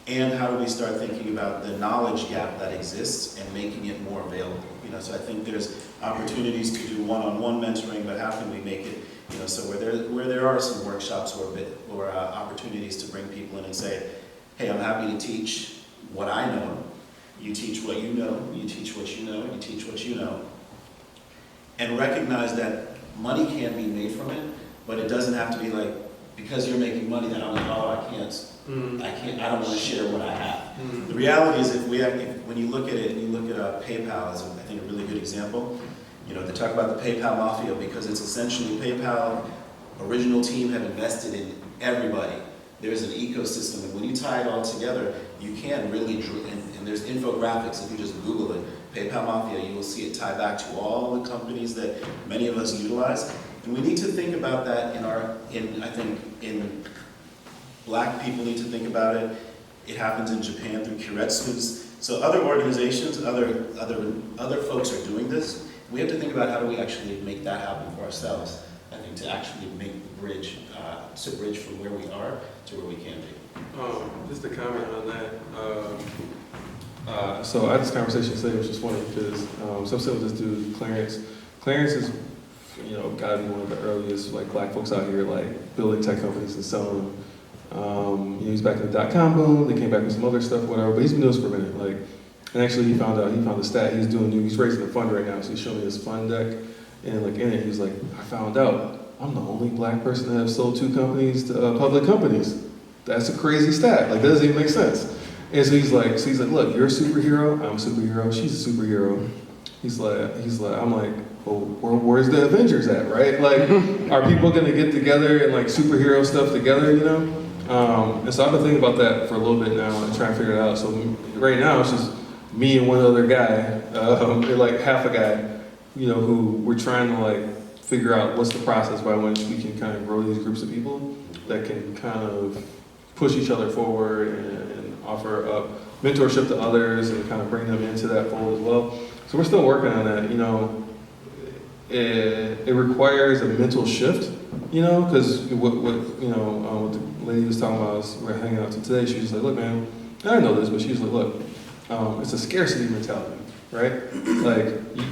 And how do we start thinking about the knowledge gap that exists and making it more available? So I think there's opportunities to do one-on-one mentoring, but how can we make it, so where there are some workshops or opportunities to bring people in and say, hey, I'm happy to teach what I know. You teach what you know. You teach what you know. You teach what you know. And recognize that money can be made from it, but it doesn't have to be like, because you're making money, that I'm like, oh, I don't want to share what I have. The reality is, when you look at it, and you look at PayPal as, I think, a really good example. They talk about the PayPal mafia because it's essentially PayPal original team have invested in everybody. There's an ecosystem, and when you tie it all together, you can really, and there's infographics. If you just Google it, PayPal mafia, you will see it tie back to all the companies that many of us utilize. And we need to think about that in Black people need to think about it. It happens in Japan through Kiretsus. So other organizations, other folks are doing this. We have to think about how do we actually make that happen for ourselves. I think to actually make the bridge, to bridge from where we are to where we can be. Just a comment on that. So I had this conversation today, which is funny because some said this dude, Clarence. Clarence is, got to be one of the earliest Black folks out here building tech companies and selling them. He was back in the .com boom. They came back with some other stuff, whatever. But he's been doing this for a minute. And actually, he found a stat. He's raising a fund right now. So he showed me his fund deck, and in it, he was like, I found out I'm the only Black person to have sold 2 companies to public companies. That's a crazy stat. That doesn't even make sense. And so he's like, look, you're a superhero. I'm a superhero. She's a superhero. He's like, I'm like, well, where's the Avengers at, right? Are people gonna get together and superhero stuff together, And so I've been thinking about that for a little bit now and trying to figure it out. So right now it's just me and one other guy, half a guy, who we're trying to figure out what's the process by which we can kind of grow these groups of people that can kind of push each other forward and offer up mentorship to others and kind of bring them into that fold as well. So we're still working on that, It requires a mental shift, because what the lady was talking about, we're hanging out today, she was like, look, man, I know this, but she was like, look, it's a scarcity mentality, right?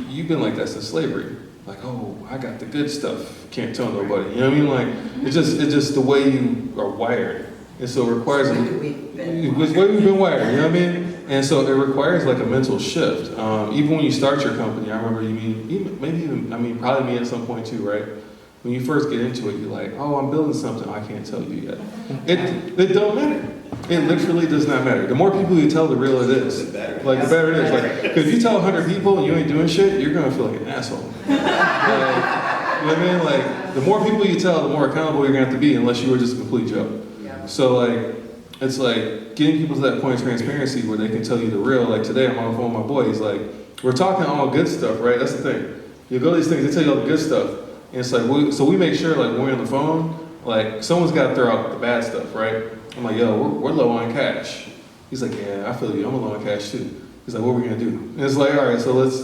You've been like that since slavery. Oh, I got the good stuff, can't tell nobody. You know what I mean? It's just the way you are wired. And so it requires it's the way we've been wired, you know what I mean? And so it requires a mental shift. Even when you start your company, I remember probably me at some point too, right? When you first get into it, you're like, oh, I'm building something I can't tell you yet. It don't matter. It literally does not matter. The more people you tell, the realer it is. The better it is. Because if you tell 100 people and you ain't doing shit, you're gonna feel like an asshole. You know what I mean? The more people you tell, the more accountable you're gonna have to be, unless you were just a complete joke. Yeah. So it's getting people to that point of transparency where they can tell you the real. Today I'm on the phone with my boy. He's like, we're talking all good stuff, right? That's the thing. You go to these things, they tell you all the good stuff. And it's so we make sure when we're on the phone, someone's got to throw out the bad stuff, right? I'm like, yo, we're low on cash. He's like, yeah, I feel you. I'm low on cash too. He's like, what are we gonna do? And it's all right, so let's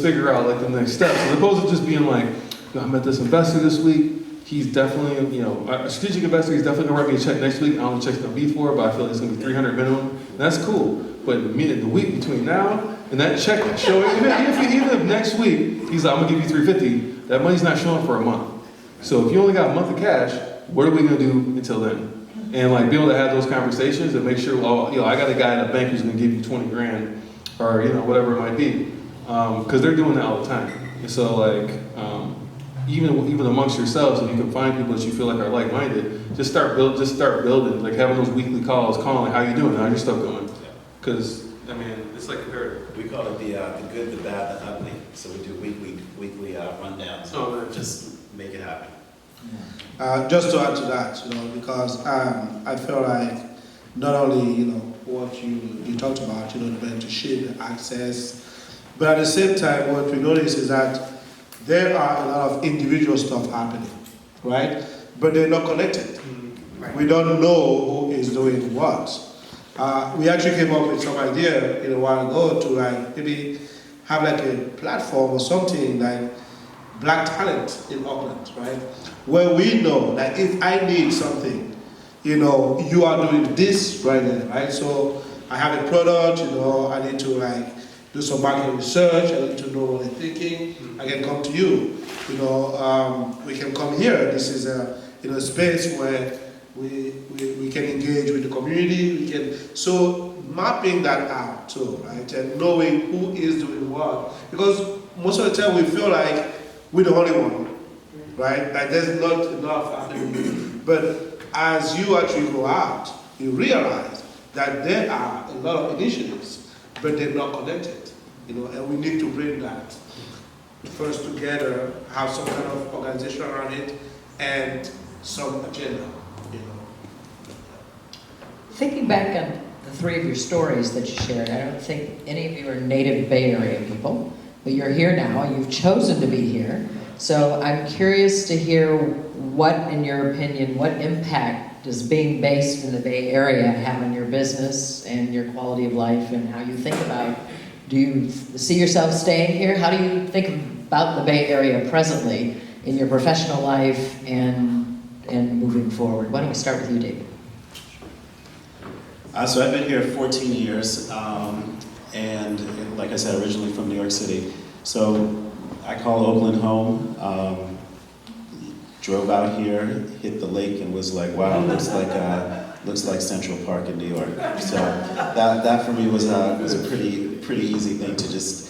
figure out the next steps. As opposed to just being I met this investor this week. He's definitely, a strategic investor. He's definitely gonna write me a check next week. I don't know what the check's gonna be for, but I feel like it's gonna be 300 minimum. And that's cool. But the week between now and that check showing, even if next week he's like, I'm gonna give you 350. That money's not showing for a month. So if you only got a month of cash, what are we gonna do until then? And like be able to have those conversations and make sure, well, I got a guy in a bank who's gonna give you 20 grand or, whatever it might be. Cause they're doing that all the time. And so like, even amongst yourselves, if you can find people that you feel like are like-minded, just start building, like having those weekly calls, calling, how you doing, how's your stuff going? Cause, it's like imperative. We call it the good, the bad, the ugly. So we do weekly rundowns. Oh, man. Just make it happen. Just to add to that, because I feel like not only, what you talked about, the mentorship, the access, but at the same time, what we notice is that there are a lot of individual stuff happening, right? But they're not connected. Right. We don't know who is doing what. We actually came up with some idea a while ago to like maybe have like a platform or something like Black Talent in Oakland, right? Where we know that if I need something, you are doing this right there, right? So I have a product, I need to like do some market research, I need to know what they're thinking, I can come to you. We can come here. This is a space where we can engage with the community. So mapping that out too, right? And knowing who is doing what. Because most of the time we feel like we're the only one, right? Like there's not enough happening. But as you actually go out, you realize that there are a lot of initiatives, but they're not connected. And we need to bring that first together, have some kind of organization around it, and some agenda. Thinking back on the three of your stories that you shared, I don't think any of you are native Bay Area people, but you're here now, you've chosen to be here. So I'm curious to hear what, in your opinion, what impact does being based in the Bay Area have on your business and your quality of life and how you think about, do you see yourself staying here? How do you think about the Bay Area presently in your professional life and moving forward? Why don't we start with you, David? So I've been here 14 years, and like I said, originally from New York City. So I call Oakland home. Drove out here, hit the lake, and was like, "Wow, looks like Central Park in New York." So that for me was a pretty easy thing to just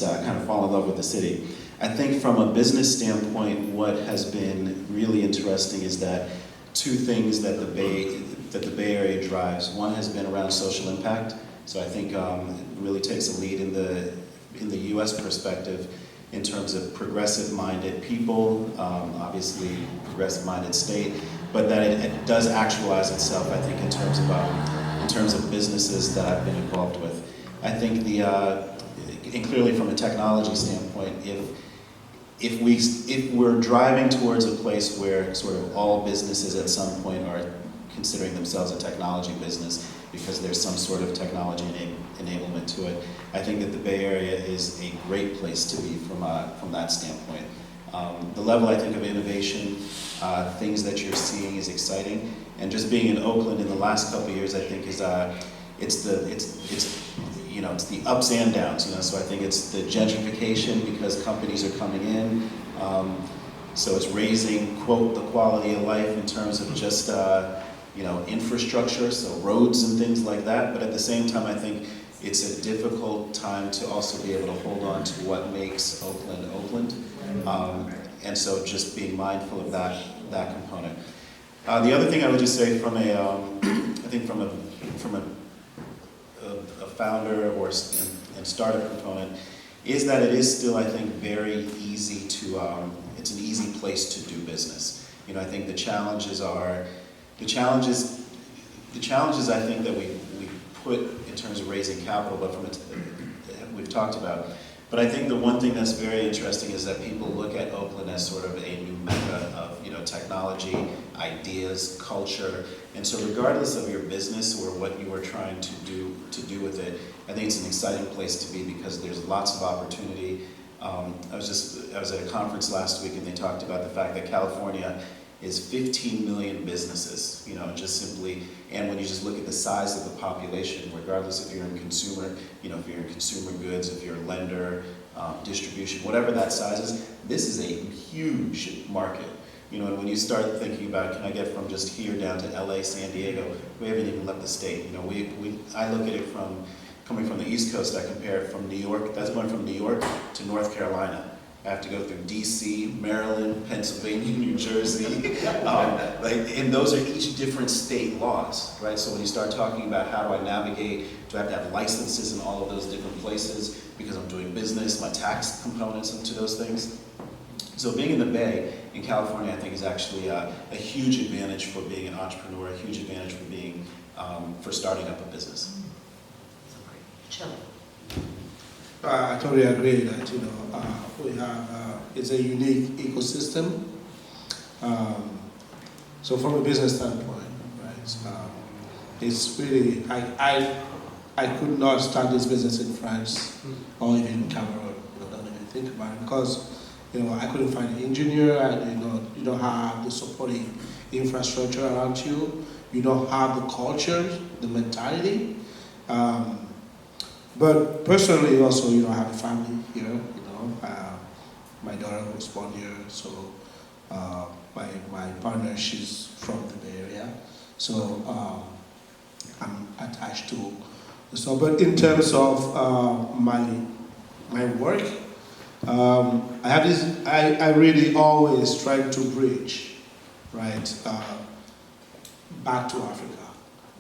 kind of fall in love with the city. I think from a business standpoint, what has been really interesting is that two things that the Bay Area drives. One has been around social impact. So I think it really takes a lead in the U.S. perspective in terms of progressive-minded people, obviously progressive-minded state, but that it does actualize itself, I think, in terms of businesses that I've been involved with. I think and clearly from a technology standpoint, if we're driving towards a place where sort of all businesses at some point are considering themselves a technology business because there's some sort of technology enablement to it, I think that the Bay Area is a great place to be from that standpoint. The level, I think, of innovation, things that you're seeing is exciting, and just being in Oakland in the last couple of years, I think is it's the ups and downs. So I think it's the gentrification because companies are coming in. So it's raising, quote, the quality of life in terms of just infrastructure, so roads and things like that. But at the same time, I think it's a difficult time to also be able to hold on to what makes Oakland Oakland. And so just being mindful of that component. The other thing I would just say from a founder and startup component is that it is still, I think, very easy to, it's an easy place to do business. I think the challenges I think that we put in terms of raising capital, but we've talked about. But I think the one thing that's very interesting is that people look at Oakland as sort of a new mecca of technology, ideas, culture, and so regardless of your business or what you are trying to do with it, I think it's an exciting place to be because there's lots of opportunity. I was at a conference last week and they talked about the fact that California is 15 million businesses, just simply, and when you just look at the size of the population, regardless if you're in consumer, if you're in consumer goods, if you're a lender, distribution, whatever that size is, this is a huge market. You know, and when you start thinking about, can I get from just here down to LA, San Diego, we haven't even left the state. You know, I look at it from, coming from the East Coast, I compare it from New York, that's going from New York to North Carolina. I have to go through DC, Maryland, Pennsylvania, New Jersey, and those are each different state laws, right? So when you start talking about how do I navigate, do I have to have licenses in all of those different places because I'm doing business, my tax components into those things. So being in the Bay, in California, I think is actually a huge advantage for being an entrepreneur, a huge advantage for being, for starting up a business. Achille. I totally agree that, you know, we have, it's a unique ecosystem. So from a business standpoint, right, it's really, I could not start this business in France or even Cameroon, you know, don't even think about it, because, you know, I couldn't find an engineer, and, you don't have the supporting infrastructure around you, you don't have the culture, the mentality. But personally, also, you know, I have a family here. You know, my daughter was born here, so my partner, she's from the Bay Area, so I'm attached to. So, but in terms of my work, I have this. I really always try to bridge, right, back to Africa.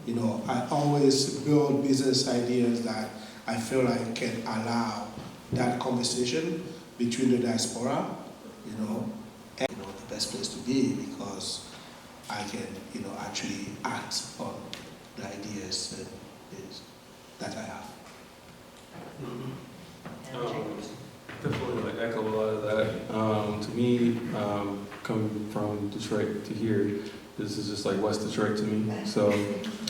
You know, I always build business ideas that I feel like can allow that conversation between the diaspora, you know, and, you know, the best place to be, because I can, you know, actually act on the ideas that I have. Definitely like echo a lot of that. To me, coming from Detroit to here, this is just like West Detroit to me. So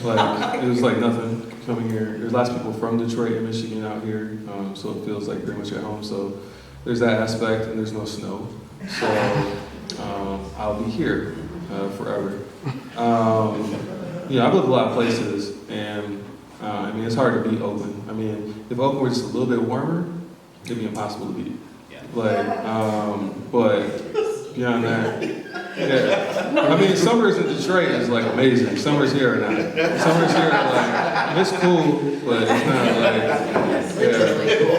like it was like nothing coming here. There's lots of people from Detroit and Michigan out here, so it feels like very much at home. So there's that aspect, and there's no snow. So I'll be here forever. You know, I've lived a lot of places, and I mean, it's hard to beat Oakland. I mean, if Oakland were just a little bit warmer, it'd be impossible to beat. Yeah. Like, but beyond that. Yeah, I mean, summers in Detroit is like amazing. Summers here are not. Summers here are like, it's cool, but it's not like,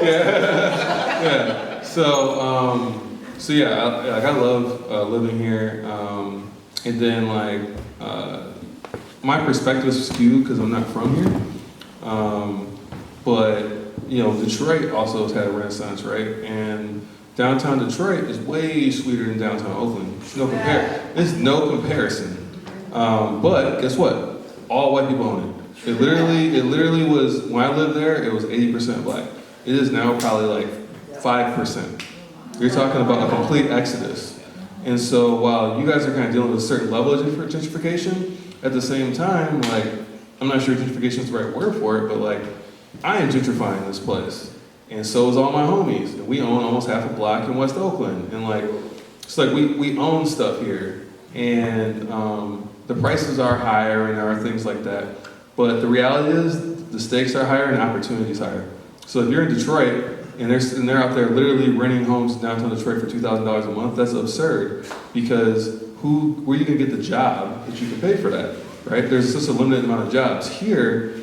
yeah. So yeah, I love living here. And then like, my perspective is skewed because I'm not from here. But, you know, Detroit also has had a renaissance, right? And downtown Detroit is way sweeter than downtown Oakland. There's no comparison. But guess what? All white people own it. It literally was, when I lived there, it was 80% black. It is now probably like 5%. You're talking about a complete exodus. And so while you guys are kind of dealing with a certain level of gentrification, at the same time, like, I'm not sure gentrification is the right word for it, but like, I am gentrifying this place. And so is all my homies. And we own almost half a block in West Oakland. And like, it's like we own stuff here. And the prices are higher and there are things like that. But the reality is the stakes are higher and the opportunities higher. So if you're in Detroit and they're out there literally renting homes in downtown Detroit for $2,000 a month, that's absurd. Because where are you gonna get the job that you can pay for that, right? There's just a limited amount of jobs. Here,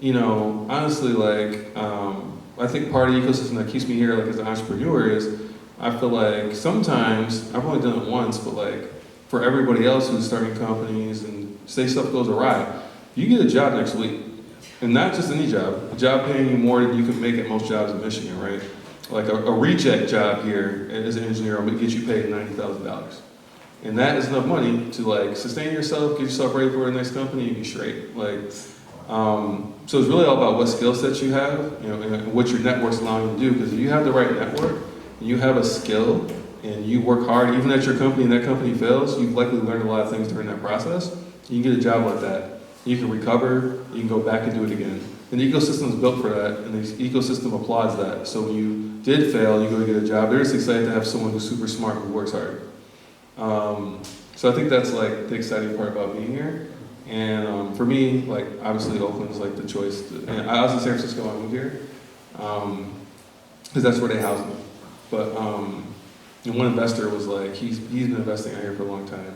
you know, honestly, like, I think part of the ecosystem that keeps me here, like as an entrepreneur, is I feel like sometimes, I've only done it once, but like for everybody else who's starting companies and say stuff goes awry, you get a job next week. And not just any job, a job paying you more than you can make at most jobs in Michigan, right? Like a reject job here as an engineer will get you paid $90,000. And that is enough money to like sustain yourself, get yourself ready for the next company, and be straight. Like, so it's really all about what skill sets you have, you know, and what your network's allowing you to do. Because if you have the right network, and you have a skill, and you work hard, even at your company, and that company fails, you've likely learned a lot of things during that process. You can get a job like that. You can recover, you can go back and do it again. And the ecosystem is built for that, and the ecosystem applauds that. So when you did fail, you go to get a job, they're just excited to have someone who's super smart, who works hard. So I think that's like the exciting part about being here. And for me, like obviously Oakland's like the choice. And I was in San Francisco when I moved here, because that's where they house me. But And one investor was like, he's been investing out here for a long time.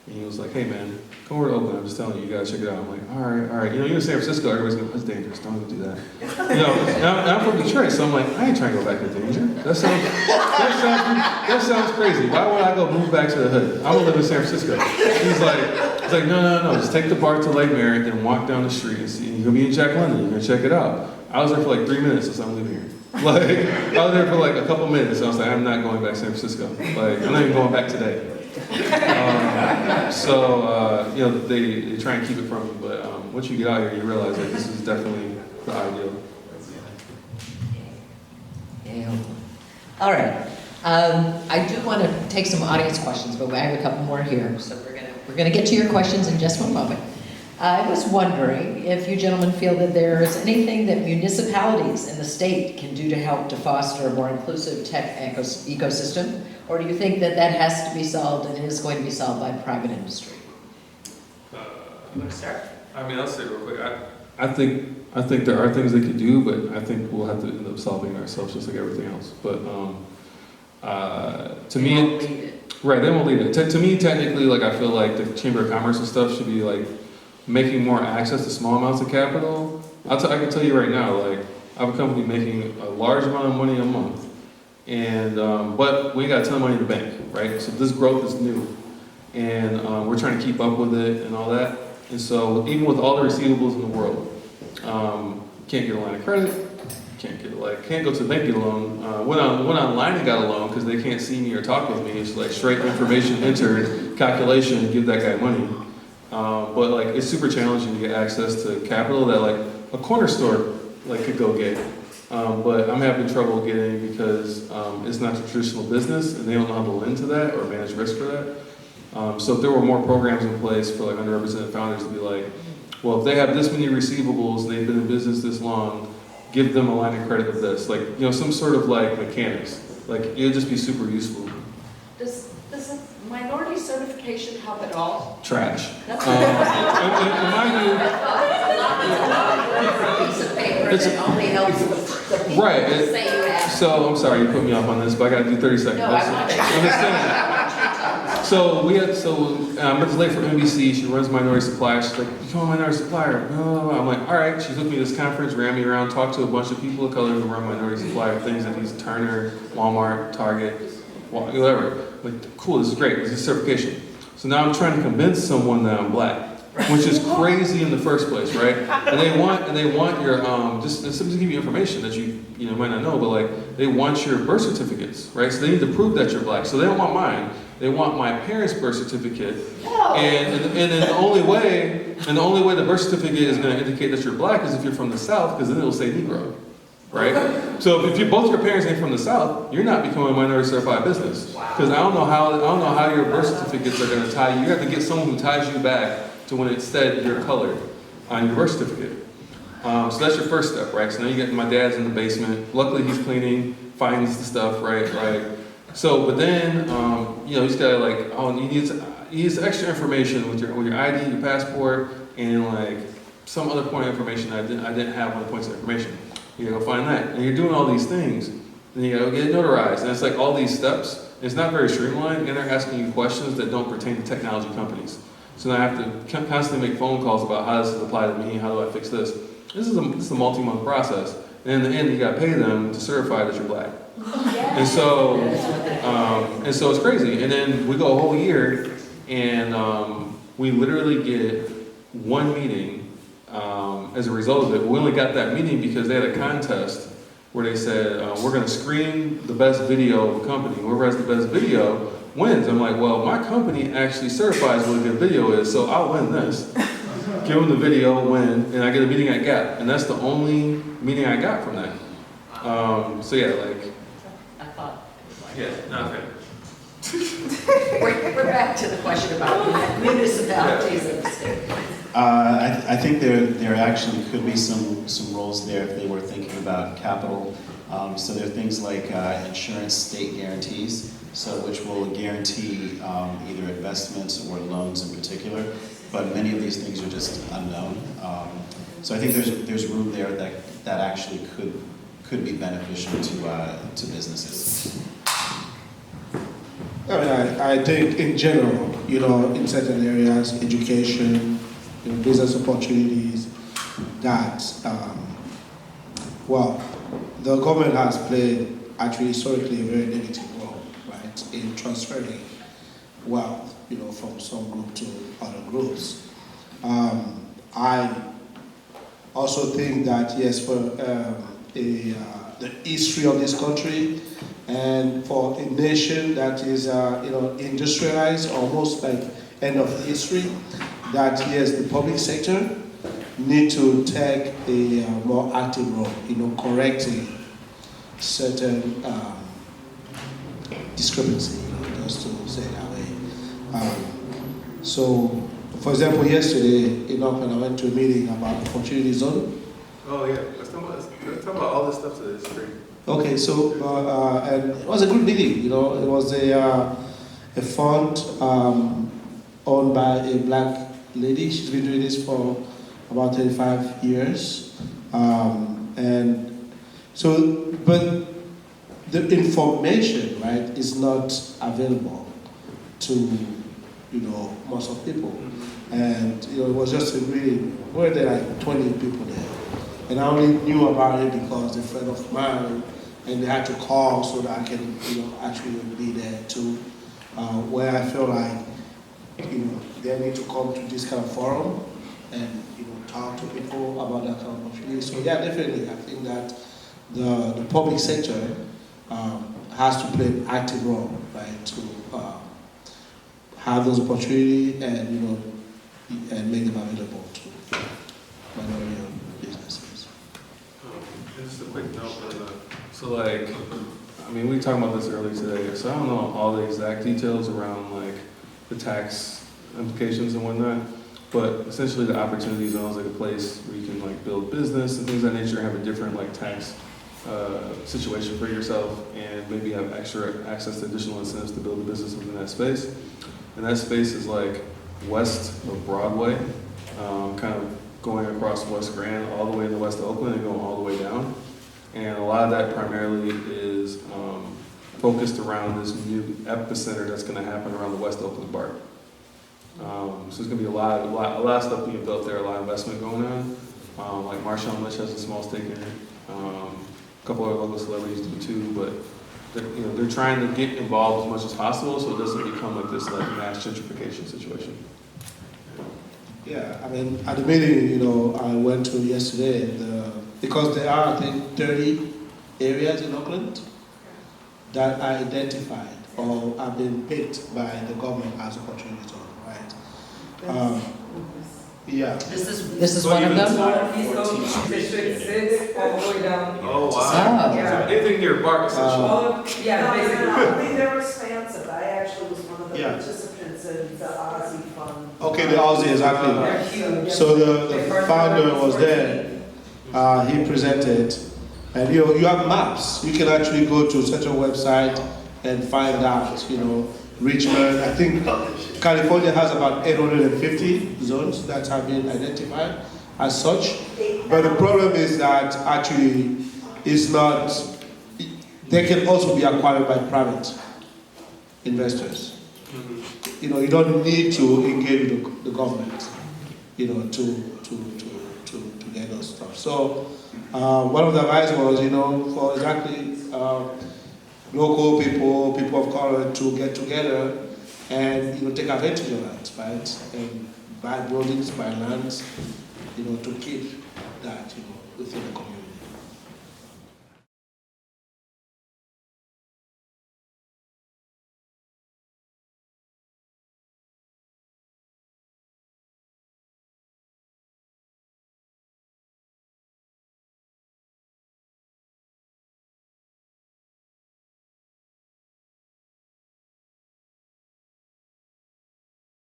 And he was like, hey man, come over to Oakland, I'm just telling you, you gotta check it out. I'm like, all right. You know, you're in San Francisco, everybody's going, that's dangerous, don't go do that. You know, and I'm from Detroit, so I'm like, I ain't trying to go back to danger. That sounds crazy. Why would I go move back to the hood? I'm gonna live in San Francisco. He's like, no, just take the BART to Lake Merritt and walk down the street and see, you're gonna be in Jack London, you're gonna check it out. I was there for like 3 minutes since I'm leaving here. Like, I was there for like a couple minutes, and I was like, I'm not going back to San Francisco. Like, I'm not even going back today. You know, they try and keep it from you, but once you get out here, you realize that this is definitely the ideal. Yeah. All right. I do want to take some audience questions, but I have a couple more here, so we're gonna get to your questions in just one moment. I was wondering if you gentlemen feel that there is anything that municipalities in the state can do to help to foster a more inclusive tech ecosystem, or do you think that that has to be solved and is going to be solved by private industry? You want to start? I mean, I'll say real quick. I think there are things they could do, but I think we'll have to end up solving it ourselves, just like everything else. But to me, They won't lead it. right? They won't lead it. To me, technically, like I feel like the Chamber of Commerce and stuff should be like making more access to small amounts of capital. I can tell you right now, like I have a company making a large amount of money a month, and but we got a ton of money in the bank, right? So this growth is new, and we're trying to keep up with it and all that. And so even with all the receivables in the world, can't get a line of credit, can't go to the bank and get a loan. Went online and got a loan because they can't see me or talk with me. It's like straight information entered, calculation, give that guy money. But like it's super challenging to get access to capital that like a corner store like could go get. But I'm having trouble getting because it's not a traditional business and they don't know how to lend to that or manage risk for that. So if there were more programs in place for like underrepresented founders to be like, well, if they have this many receivables, they've been in business this long, give them a line of credit of this, like, you know, some sort of like mechanics. Like it would just be super useful. Does a minority certification help at all? Trash. That's And mind you, a piece of paper that only helps the people right. who say you have. So I'm sorry you put me off on this, but I got to do 30 seconds. No, I want you. I'm just saying. So I was late for NBC. She runs Minority Supplier. She's like, "Become a minority supplier." No. I'm like, "All right." She took me to this conference, ran me around, talked to a bunch of people of color who run Minority Supplier things at these Turner, Walmart, Target, whatever. Like, cool. This is great. This is certification. So now I'm trying to convince someone that I'm black, which is crazy in the first place, right? And they want your just to give you information that you might not know, but like they want your birth certificates, right? So they need to prove that you're black. So they don't want mine. They want my parents' birth certificate. No. And then the only way the birth certificate is going to indicate that you're black is if you're from the South, because then it'll say Negro, right? So if both your parents ain't from the South, you're not becoming a minority certified business. Because I don't know how your birth certificates are going to tie you. You have to get someone who ties you back to when it said your color on your birth certificate. So that's your first step, right? So now you get my dad's in the basement. Luckily he's cleaning, finds the stuff, right? So, but then, he's got like, he needs extra information with your ID, your passport, and like some other point of information I didn't have on the points of information. You gotta go find that. And you're doing all these things, then you gotta get it notarized. And it's like all these steps. It's not very streamlined, and they're asking you questions that don't pertain to technology companies. So now I have to constantly make phone calls about how this apply to me, how do I fix this. This is a multi-month process. And in the end, you gotta pay them to certify that you're black. And so it's crazy. And then we go a whole year, and we literally get one meeting as a result of it. We only got that meeting because they had a contest where they said, we're going to screen the best video of the company. Whoever has the best video wins. I'm like, well, my company actually certifies what a good video is, so I'll win this. Give them the video, win, and I get a meeting at Gap. And that's the only meeting I got from that. So yeah, like... I thought. Yeah, not fair. We're back to the question about municipalities in the state. I think there actually could be some roles there if they were thinking about capital. So there are things like insurance state guarantees, so which will guarantee either investments or loans in particular. But many of these things are just unknown. So I think there's room there that actually could be beneficial to businesses. I think in general, in certain areas, education, business opportunities, that, the government has played actually historically a very negative role, right, in transferring wealth, from some group to other groups. I also think that, yes, for the history of this country, and for a nation that is, industrialized, almost like end of history, that yes, the public sector need to take a more active role, correcting certain discrepancy, just to say it that way. So, for example, yesterday in Oakland, I went to a meeting about opportunity zone. Oh yeah, let's talk about all this stuff today. It's great. Okay, so and it was a good meeting. It was a fund owned by a black lady. She's been doing this for about 35 years, and so, but the information, right, is not available to most of people, and it was just a really, were there like 20 people there, and I only knew about it because a friend of mine. And they had to call so that I can, actually be there too. Where I feel like, they need to come to this kind of forum and, talk to people about that kind of opportunity. So yeah, definitely, I think that the public sector has to play an active role, right, to have those opportunities and, and make them available to minority businesses. Just a quick note. So we were talking about this earlier today, so I don't know all the exact details around the tax implications and whatnot, but essentially the opportunity zone is like a place where you can build business and things of that nature, have a different tax situation for yourself, and maybe have extra access to additional incentives to build a business within that space. And that space is west of Broadway, kind of going across West Grand all the way in the west of Oakland and going all the way down. And a lot of that primarily is focused around this new epicenter that's going to happen around the West Oakland BART. So there's going to be a lot of stuff being built there, a lot of investment going on. Like Marshawn Lynch has a small stake in it. A couple other local celebrities do too, but they're trying to get involved as much as possible so it doesn't become this mass gentrification situation. Yeah, at the meeting, I went to yesterday, because there are, I think, 30 areas in Oakland that are identified or have been picked by the government as opportunity zone, right? Yeah. This is one of them? District 6, all the way down. Oh, wow. Oh. Yeah. Anything near BART, essentially. Basically. They're expansive. I actually was one of the Yeah. participants in the Aussie Fund. Okay, the Aussie, exactly. They're huge. So the founder was there, he presented, and you have maps. You can actually go to such a website and find out, Richmond, I think California has about 850 zones that have been identified as such. But the problem is that actually it's not, they can also be acquired by private investors. You don't need to engage with the government, to get those stuff. So one of the advice was, for exactly local people of color to get together and take advantage of that, right? And buy buildings, buy lands, to keep that within the community.